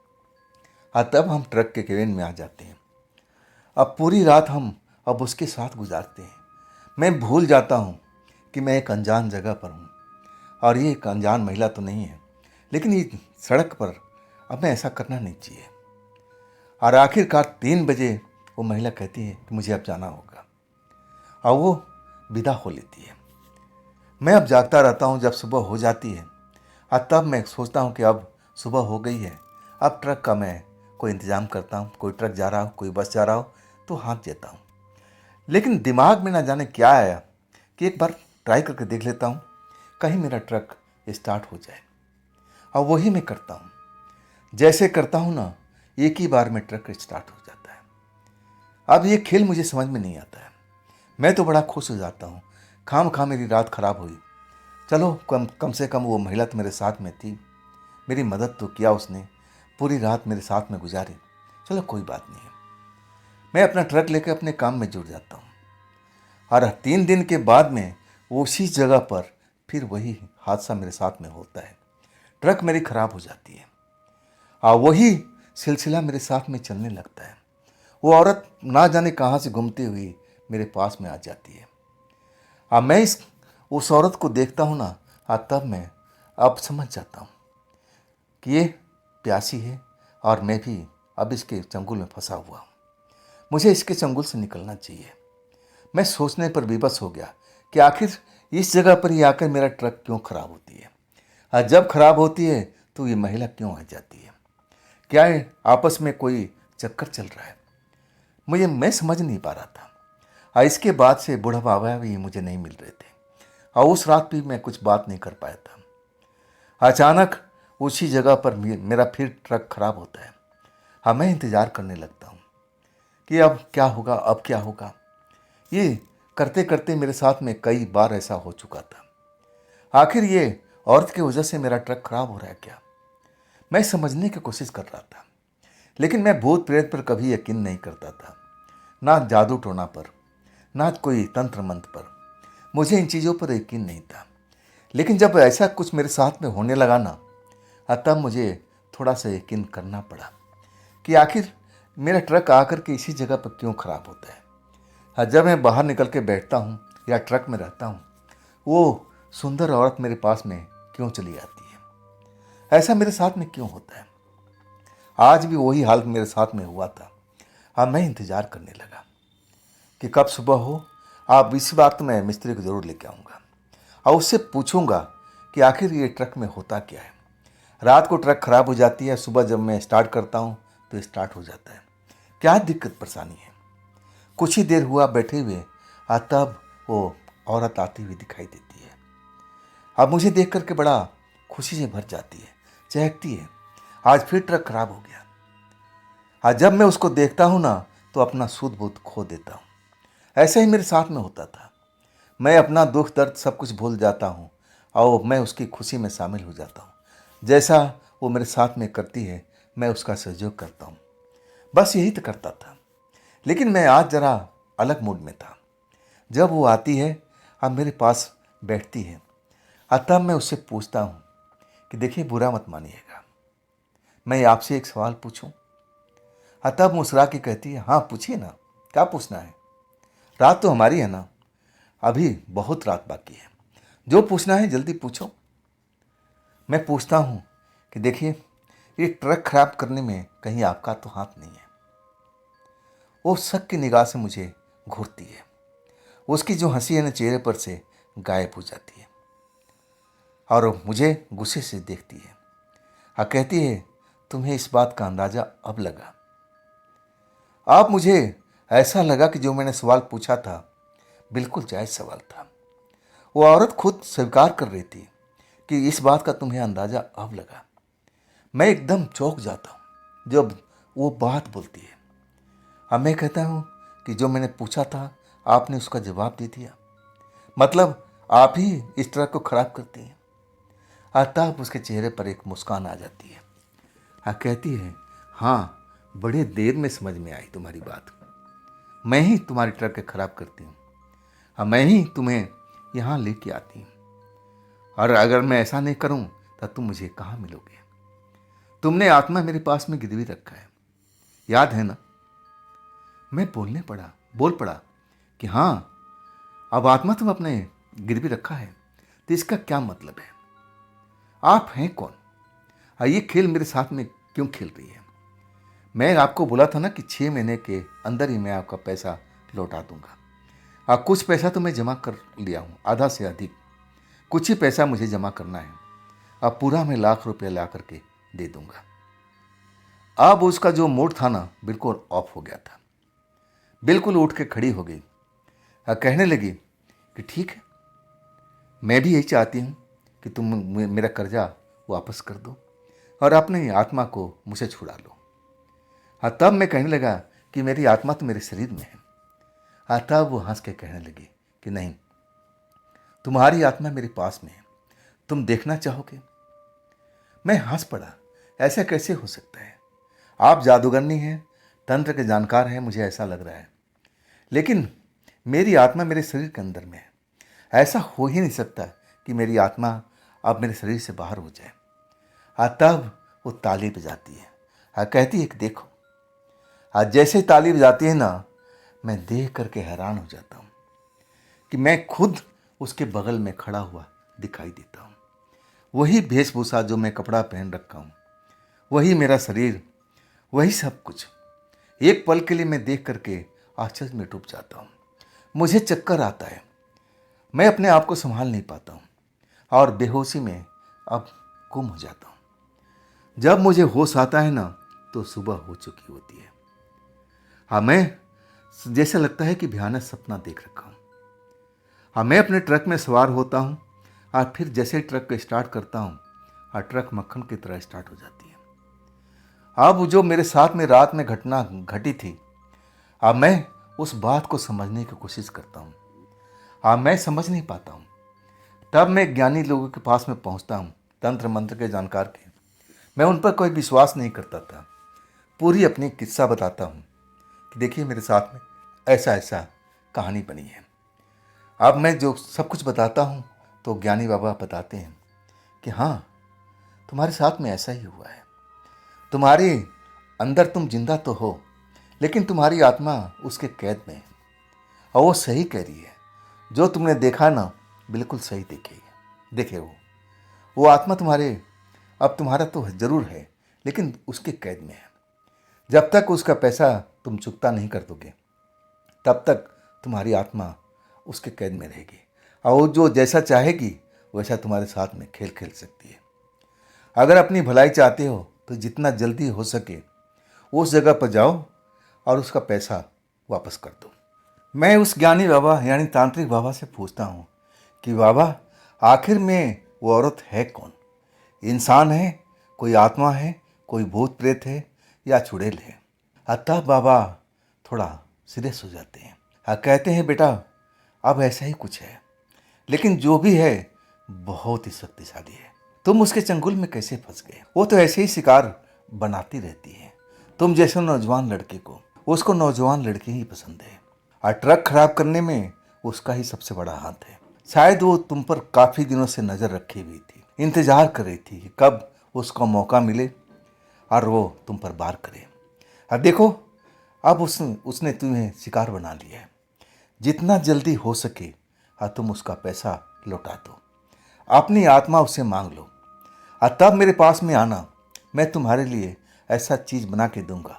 तब हम ट्रक के केबिन में आ जाते हैं। अब पूरी रात हम अब उसके साथ गुजारते हैं। मैं भूल जाता हूँ कि मैं एक अनजान जगह पर हूँ और ये एक अनजान महिला तो नहीं है, लेकिन ये सड़क पर अब मैं ऐसा करना नहीं चाहिए। और आखिरकार 3 बजे वो महिला कहती है कि मुझे अब जाना होगा और वो विदा हो लेती है। मैं अब जागता रहता हूँ। जब सुबह हो जाती है और तब मैं सोचता हूँ कि अब सुबह हो गई है, अब ट्रक का मैं कोई इंतज़ाम करता हूँ। कोई ट्रक जा रहा हो, कोई बस जा रहा हो तो हाँक देता हूँ। लेकिन दिमाग में ना जाने क्या आया कि एक बार ट्राई करके देख लेता हूँ, कहीं मेरा ट्रक स्टार्ट हो जाए। और वही मैं करता हूँ। जैसे करता हूँ ना, एक ही बार में ट्रक स्टार्ट हो जाता है। अब ये खेल मुझे समझ में नहीं आता है। मैं तो बड़ा खुश हो जाता हूँ, खाम खा मेरी रात खराब हुई। चलो कम से कम वो महिला तो मेरे साथ में थी, मेरी मदद तो किया उसने, पूरी रात मेरे साथ में गुजारी। चलो कोई बात नहीं है। मैं अपना ट्रक लेकर अपने काम में जुट जाता हूँ और 3 दिन के बाद में उसी जगह पर फिर वही हादसा मेरे साथ में होता है। ट्रक मेरी खराब हो जाती है और वही सिलसिला मेरे साथ में चलने लगता है। वो औरत ना जाने कहाँ से घूमती हुई मेरे पास में आ जाती है। मैं उस औरत को देखता हूँ ना, तब मैं अब समझ जाता हूँ कि ये प्यासी है और मैं भी अब इसके चंगुल में फंसा हुआ हूँ। मुझे इसके चंगुल से निकलना चाहिए। मैं सोचने पर विवश हो गया कि आखिर इस जगह पर ही आकर मेरा ट्रक क्यों खराब होती है, और जब खराब होती है तो ये महिला क्यों आ जाती है। क्या है आपस में कोई चक्कर चल रहा है, मैं समझ नहीं पा रहा था। और इसके बाद से बूढ़ा बाबा भी मुझे नहीं मिल रहे थे और उस रात भी मैं कुछ बात नहीं कर पाया था। अचानक उसी जगह पर मेरा फिर ट्रक खराब होता है। मैं इंतज़ार करने लगता हूँ कि अब क्या होगा, अब क्या होगा। ये करते करते मेरे साथ में कई बार ऐसा हो चुका था। आखिर ये औरत की वजह से मेरा ट्रक खराब हो रहा है क्या? मैं समझने की कोशिश कर रहा था, लेकिन मैं भूत प्रेत पर कभी यकीन नहीं करता था, ना जादू टोना पर, ना कोई तंत्र मंत्र पर। मुझे इन चीज़ों पर यकीन नहीं था। लेकिन जब ऐसा कुछ मेरे साथ में होने लगा ना, तब मुझे थोड़ा सा यकीन करना पड़ा कि आखिर मेरा ट्रक आकर के इसी जगह पर क्यों खराब होता है। जब मैं बाहर निकल के बैठता हूँ या ट्रक में रहता हूँ, वो सुंदर औरत मेरे पास में क्यों चली आती है? ऐसा मेरे साथ में क्यों होता है? आज भी वही हाल मेरे साथ में हुआ था। अब मैं इंतज़ार करने लगा कि कब सुबह हो। अब इस बार तो मैं मिस्त्री को ज़रूर लेके आऊँगा और उससे पूछूंगा कि आखिर ये ट्रक में होता क्या है। रात को ट्रक खराब हो जाती है, सुबह जब मैं स्टार्ट करता हूँ तो स्टार्ट हो जाता है। क्या दिक्कत परेशानी है? कुछ ही देर हुआ बैठे हुए, तब वो औरत आती हुई दिखाई देती है। अब मुझे देख करके बड़ा खुशी से भर जाती है, चहकती है, आज फिर ट्रक खराब हो गया। आज जब मैं उसको देखता हूँ ना, तो अपना सूध बूध खो देता हूँ। ऐसा ही मेरे साथ में होता था। मैं अपना दुख दर्द सब कुछ भूल जाता हूँ और मैं उसकी खुशी में शामिल हो जाता हूँ। जैसा वो मेरे साथ में करती है, मैं उसका सहयोग करता हूँ। बस यही तो करता था। लेकिन मैं आज ज़रा अलग मूड में था। जब वो आती है, अब मेरे पास बैठती है, तब मैं उससे पूछता हूँ कि देखिए, बुरा मत मानिएगा, मैं आपसे एक सवाल पूछूं? तब मुस्कुरा के कहती है, हाँ पूछिए ना, क्या पूछना है? रात तो हमारी है ना, अभी बहुत रात बाकी है, जो पूछना है जल्दी पूछो। मैं पूछता हूँ कि देखिए, ये ट्रक खराब करने में कहीं आपका तो हाथ नहीं है। वो शक की निगाह से मुझे घूरती है। उसकी जो हंसी है ना, चेहरे पर से गायब हो जाती है और मुझे गुस्से से देखती है और कहती है, तुम्हें इस बात का अंदाज़ा अब लगा? अब मुझे ऐसा लगा कि जो मैंने सवाल पूछा था बिल्कुल जायज़ सवाल था। वो औरत खुद स्वीकार कर रही थी कि इस बात का तुम्हें अंदाज़ा अब लगा। मैं एकदम चौंक जाता हूँ जब वो बात बोलती है। अब मैं कहता हूँ कि जो मैंने पूछा था आपने उसका जवाब दे दिया, मतलब आप ही इस ट्रक को खराब करती हैं। तब उसके चेहरे पर एक मुस्कान आ जाती है। कहती है, हाँ बड़े देर में समझ में आई तुम्हारी बात। मैं ही तुम्हारी ट्रक के खराब करती हूँ, मैं ही तुम्हें यहाँ लेके आती हूँ। और अगर मैं ऐसा नहीं करूं तो तुम मुझे कहाँ मिलोगे? तुमने आत्मा मेरे पास में गिरवी रखा है, याद है ना? मैं बोल पड़ा कि हाँ, अब आत्मा तुम अपने गिरवी रखा है तो इसका क्या मतलब है? आप हैं कौन? ये खेल मेरे साथ में क्यों खेल रही है? मैं आपको बोला था ना कि 6 महीने के अंदर ही मैं आपका पैसा लौटा दूंगा। कुछ पैसा तो मैं जमा कर लिया हूँ, आधा से अधिक। कुछ ही पैसा मुझे जमा करना है। अब पूरा मैं ₹1,00,000 ला करके दे दूंगा। अब उसका जो मूड था ना, बिल्कुल ऑफ हो गया था। बिल्कुल उठ के खड़ी हो गई। कहने लगी कि ठीक है, मैं भी यही चाहती हूँ कि तुम मेरा कर्जा वापस कर दो और अपनी आत्मा को मुझसे छुड़ा लो। तब मैं कहने लगा कि मेरी आत्मा तो मेरे शरीर में है। तब वो हंस के कहने लगी कि नहीं, तुम्हारी आत्मा मेरे पास में है, तुम देखना चाहोगे? मैं हंस पड़ा, ऐसा कैसे हो सकता है? आप जादूगरनी हैं, तंत्र के जानकार हैं, मुझे ऐसा लग रहा है, लेकिन मेरी आत्मा मेरे शरीर के अंदर में है। ऐसा हो ही नहीं सकता कि मेरी आत्मा अब मेरे शरीर से बाहर हो जाए। तब वो ताली बजाती है। कहती है कि देखो। जैसे ताली बजाती है ना, मैं देख करके हैरान हो जाता हूँ कि मैं खुद उसके बगल में खड़ा हुआ दिखाई देता हूँ। वही वेशभूषा जो मैं कपड़ा पहन रखा हूँ, वही मेरा शरीर, वही सब कुछ। एक पल के लिए मैं देख करके आश्चर्य में डूब जाता हूँ। मुझे चक्कर आता है, मैं अपने आप को संभाल नहीं पाता हूँ और बेहोशी में अब गुम हो जाता हूँ। जब मुझे होश आता है ना, तो सुबह हो चुकी होती है। मैं जैसा लगता है कि भयानक सपना देख रखा हूँ। मैं अपने ट्रक में सवार होता हूँ और फिर जैसे ट्रक को स्टार्ट करता हूँ, ट्रक मक्खन की तरह स्टार्ट हो जाती है। अब जो मेरे साथ में रात में घटना घटी थी, अब मैं उस बात को समझने की कोशिश करता हूँ। मैं समझ नहीं पाता हूँ। तब मैं ज्ञानी लोगों के पास में पहुँचता हूँ, तंत्र मंत्र के जानकार के। मैं उन पर कोई विश्वास नहीं करता था। पूरी अपनी किस्सा बताता हूँ कि देखिए, मेरे साथ में ऐसा ऐसा कहानी बनी है। अब मैं जो सब कुछ बताता हूँ तो ज्ञानी बाबा बताते हैं कि हाँ, तुम्हारे साथ में ऐसा ही हुआ है। तुम्हारे अंदर तुम जिंदा तो हो, लेकिन तुम्हारी आत्मा उसके कैद में है। और वो सही कह रही है, जो तुमने देखा ना, बिल्कुल सही देखे वो आत्मा तुम्हारा तो जरूर है, लेकिन उसके कैद में है। जब तक उसका पैसा तुम चुकता नहीं कर दोगे, तब तक तुम्हारी आत्मा उसके कैद में रहेगी। और वो जो जैसा चाहेगी वैसा तुम्हारे साथ में खेल खेल सकती है। अगर अपनी भलाई चाहते हो तो जितना जल्दी हो सके उस जगह पर जाओ और उसका पैसा वापस कर दो। मैं उस ज्ञानी बाबा यानी तांत्रिक बाबा से पूछता हूँ कि बाबा, आखिर में वो औरत है कौन? इंसान है, कोई आत्मा है, कोई भूत प्रेत है या चुड़ैल है? अतः बाबा थोड़ा सीरियस हो जाते हैं। कहते हैं, बेटा, अब ऐसा ही कुछ है, लेकिन जो भी है बहुत ही शक्तिशाली है। तुम उसके चंगुल में कैसे फंस गए? वो तो ऐसे ही शिकार बनाती रहती है। तुम जैसे नौजवान लड़के को, उसको नौजवान लड़की ही पसंद है और ट्रक खराब करने में उसका ही सबसे बड़ा हाथ है। शायद वो तुम पर काफी दिनों से नजर रखी हुई थी, इंतजार कर रही थी कि कब उसको मौका मिले और वो तुम पर वार करे। अब देखो, अब उसने तुम्हें शिकार बना लिया है। जितना जल्दी हो सके तुम उसका पैसा लौटा दो, अपनी आत्मा उससे मांग लो और तब मेरे पास में आना। मैं तुम्हारे लिए ऐसा चीज़ बना के दूंगा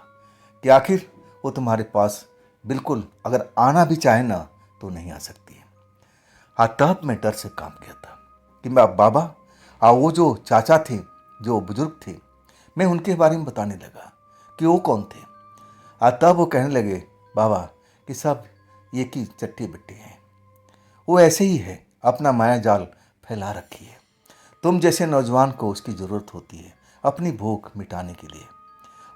कि आखिर वो तुम्हारे पास बिल्कुल अगर आना भी चाहे ना तो नहीं आ सकती है। तब मैं डर से कांप गया था कि मैं बाबा, वो जो चाचा थे, जो बुजुर्ग थे, मैं उनके बारे में बताने लगा कि वो कौन थे। तब वो कहने लगे, बाबा, कि सब एक ही चट्टी बिट्टी हैं। वो ऐसे ही है, अपना माया जाल फैला रखी है। तुम जैसे नौजवान को उसकी ज़रूरत होती है अपनी भूख मिटाने के लिए,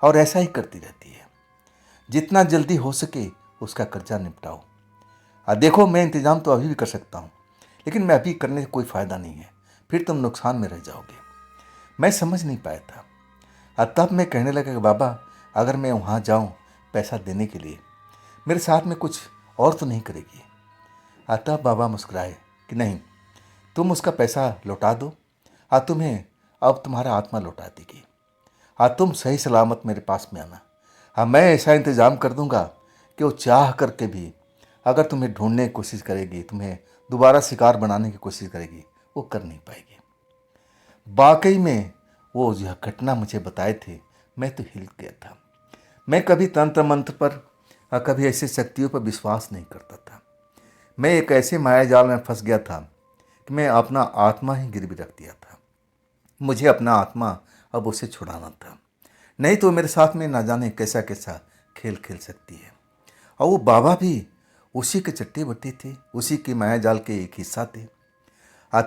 और ऐसा ही करती रहती है। जितना जल्दी हो सके उसका कर्जा निपटाओ। देखो, मैं इंतज़ाम तो अभी भी कर सकता हूँ, लेकिन मैं अभी करने से कोई फ़ायदा नहीं है, फिर तुम नुकसान में रह जाओगे। मैं समझ नहीं पाया था। तब मैं कहने लगा कि बाबा, अगर मैं वहाँ जाऊँ पैसा देने के लिए, मेरे साथ में कुछ और तो नहीं करेगी? तब बाबा मुस्कुराए कि नहीं, तुम उसका पैसा लौटा दो, तुम्हें अब तुम्हारा आत्मा लौटा देगी। तुम सही सलामत मेरे पास में आना। मैं ऐसा इंतज़ाम कर दूंगा कि वो चाह करके भी अगर तुम्हें ढूंढने की कोशिश करेगी, तुम्हें दोबारा शिकार बनाने की कोशिश करेगी, वो कर नहीं पाएगी। वाकई में वो यह घटना मुझे बताए थे, मैं तो हिल गया था। मैं कभी तंत्र मंत्र पर कभी ऐसी शक्तियों पर विश्वास नहीं करता था। मैं एक ऐसे माया जाल में फंस गया था कि मैं अपना आत्मा ही गिरवी रख दिया था। मुझे अपना आत्मा अब उसे छुड़ाना था, नहीं तो मेरे साथ में ना जाने कैसा कैसा खेल खेल सकती है। और वो बाबा भी उसी के चट्टे बट्टे थे, उसी के माया जाल के एक हिस्सा थे।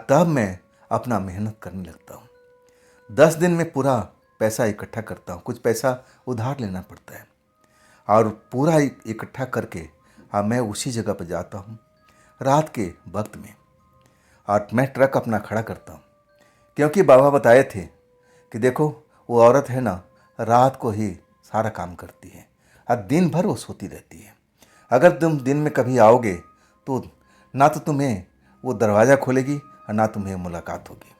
तब मैं अपना मेहनत करने लगता हूँ। 10 दिन में पूरा पैसा इकट्ठा करता हूँ। कुछ पैसा उधार लेना पड़ता है और पूरा इकट्ठा करके मैं उसी जगह पर जाता हूँ रात के वक्त में, और मैं ट्रक अपना खड़ा करता हूँ। क्योंकि बाबा बताए थे कि देखो वो औरत है ना, रात को ही सारा काम करती है और दिन भर वो सोती रहती है। अगर तुम दिन में कभी आओगे तो ना तो तुम्हें वो दरवाज़ा खोलेगी और ना तुम्हें मुलाकात होगी।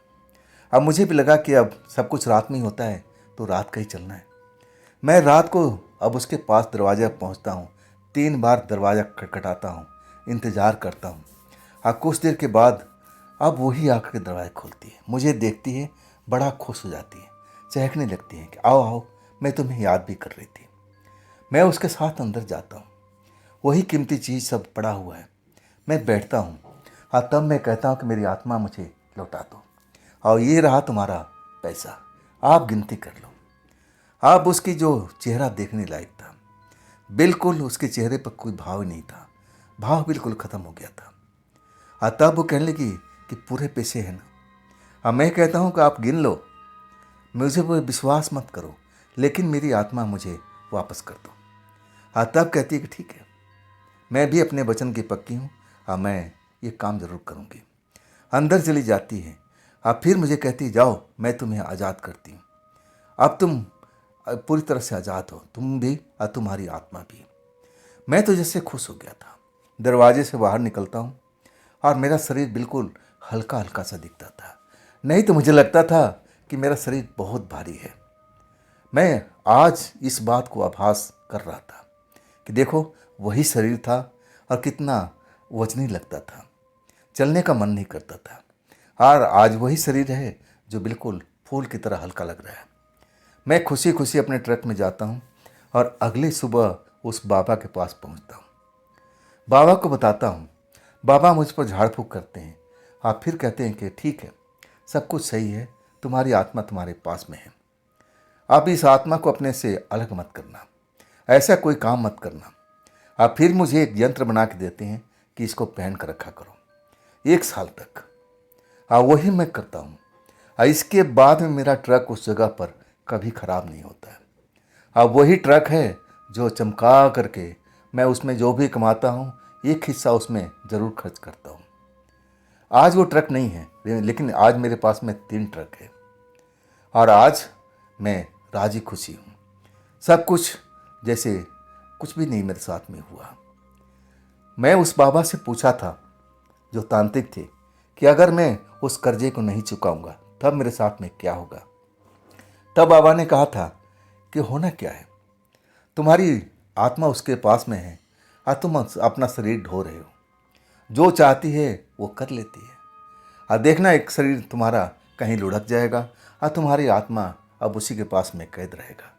अब मुझे भी लगा कि अब सब कुछ रात में ही होता है, तो रात का ही चलना है। मैं रात को अब उसके पास दरवाज़ा पहुंचता हूं। 3 बार दरवाज़ा खटखटाता हूं, इंतज़ार करता हूं। और कुछ देर के बाद अब वही आकर के दरवाज़ा खोलती है, मुझे देखती है, बड़ा खुश हो जाती है, चहकने लगती है कि आओ आओ, मैं तुम्हें याद भी कर रही थी। मैं उसके साथ अंदर जाता हूँ, वही कीमती चीज़ सब पड़ा हुआ है। मैं बैठता हूँ और तब मैं कहता हूँ कि मेरी आत्मा मुझे लौटा दो, और ये रहा तुम्हारा पैसा, आप गिनती कर लो। आप उसकी जो चेहरा देखने लायक था, बिल्कुल उसके चेहरे पर कोई भाव ही नहीं था, भाव बिल्कुल ख़त्म हो गया था। तब वो कहने लगी कि पूरे पैसे हैं ना। अब मैं कहता हूँ कि आप गिन लो, मुझे वो विश्वास मत करो, लेकिन मेरी आत्मा मुझे वापस कर दो। तब कहती है कि ठीक है, मैं भी अपने वचन की पक्की हूँ और मैं ये काम ज़रूर करूँगी। अंदर चली जाती है। अब फिर मुझे कहती है जाओ, मैं तुम्हें आज़ाद करती हूँ। अब तुम पूरी तरह से आज़ाद हो, तुम भी और तुम्हारी आत्मा भी। मैं तो जैसे खुश हो गया था। दरवाजे से बाहर निकलता हूँ और मेरा शरीर बिल्कुल हल्का हल्का सा दिखता था। नहीं तो मुझे लगता था कि मेरा शरीर बहुत भारी है। मैं आज इस बात को आभास कर रहा था कि देखो वही शरीर था और कितना वजनी लगता था, चलने का मन नहीं करता था। और आज वही शरीर है जो बिल्कुल फूल की तरह हल्का लग रहा है। मैं खुशी खुशी अपने ट्रक में जाता हूँ और अगली सुबह उस बाबा के पास पहुँचता हूँ। बाबा को बताता हूँ। बाबा मुझ पर झाड़ फूँक करते हैं। आप फिर कहते हैं कि ठीक है, सब कुछ सही है, तुम्हारी आत्मा तुम्हारे पास में है। आप इस आत्मा को अपने से अलग मत करना, ऐसा कोई काम मत करना। आप फिर मुझे एक यंत्र बना के देते हैं कि इसको पहन कर रखा करो 1 साल तक। वही मैं करता हूँ। इसके बाद में मेरा ट्रक उस जगह पर कभी ख़राब नहीं होता है। अब वही ट्रक है जो चमका करके मैं उसमें जो भी कमाता हूँ एक हिस्सा उसमें ज़रूर खर्च करता हूँ। आज वो ट्रक नहीं है, लेकिन आज मेरे पास में 3 ट्रक है और आज मैं राजी खुशी हूँ। सब कुछ जैसे कुछ भी नहीं मेरे साथ में हुआ। मैं उस बाबा से पूछा था जो तांत्रिक थे कि अगर मैं उस कर्जे को नहीं चुकाऊंगा तब मेरे साथ में क्या होगा। तब बाबा ने कहा था कि होना क्या है, तुम्हारी आत्मा उसके पास में है और तुम अपना शरीर ढो रहे हो, जो चाहती है वो कर लेती है। और देखना एक शरीर तुम्हारा कहीं लुढ़क जाएगा और तुम्हारी आत्मा अब उसी के पास में कैद रहेगा,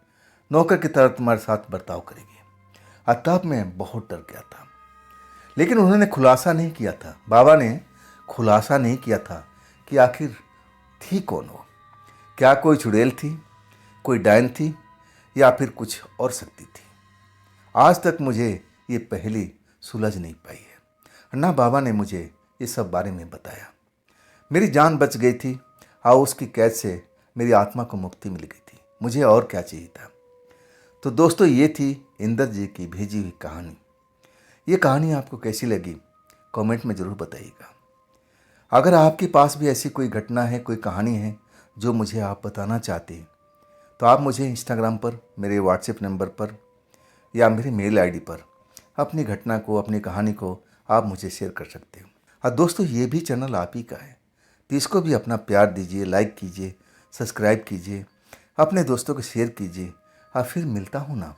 नौकर की तरह तुम्हारे साथ बर्ताव करेगी। और तब मैं बहुत डर गया था, लेकिन उन्होंने खुलासा नहीं किया था, बाबा ने खुलासा नहीं किया था कि आखिर थी कौन वो। क्या कोई चुड़ैल थी, कोई डायन थी, या फिर कुछ और शक्ति थी। आज तक मुझे ये पहेली सुलझ नहीं पाई है। ना बाबा ने मुझे ये सब बारे में बताया। मेरी जान बच गई थी और उसकी कैद से मेरी आत्मा को मुक्ति मिल गई थी। मुझे और क्या चाहिए था। तो दोस्तों, ये थी इंदर जी की भेजी हुई कहानी। ये कहानी आपको कैसी लगी कमेंट में ज़रूर बताइएगा। अगर आपके पास भी ऐसी कोई घटना है, कोई कहानी है जो मुझे आप बताना चाहते हैं, तो आप मुझे इंस्टाग्राम पर, मेरे व्हाट्सएप नंबर पर या मेरे मेल आईडी पर अपनी घटना को, अपनी कहानी को आप मुझे शेयर कर सकते हो। और दोस्तों, ये भी चैनल आप ही का है। तो इसको भी अपना प्यार दीजिए, लाइक कीजिए, सब्सक्राइब कीजिए, अपने दोस्तों को शेयर कीजिए। और फिर मिलता हूँ ना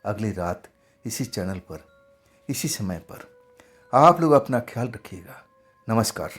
अगली रात इसी चैनल पर, इसी समय पर। आप लोग अपना ख्याल रखिएगा। नमस्कार।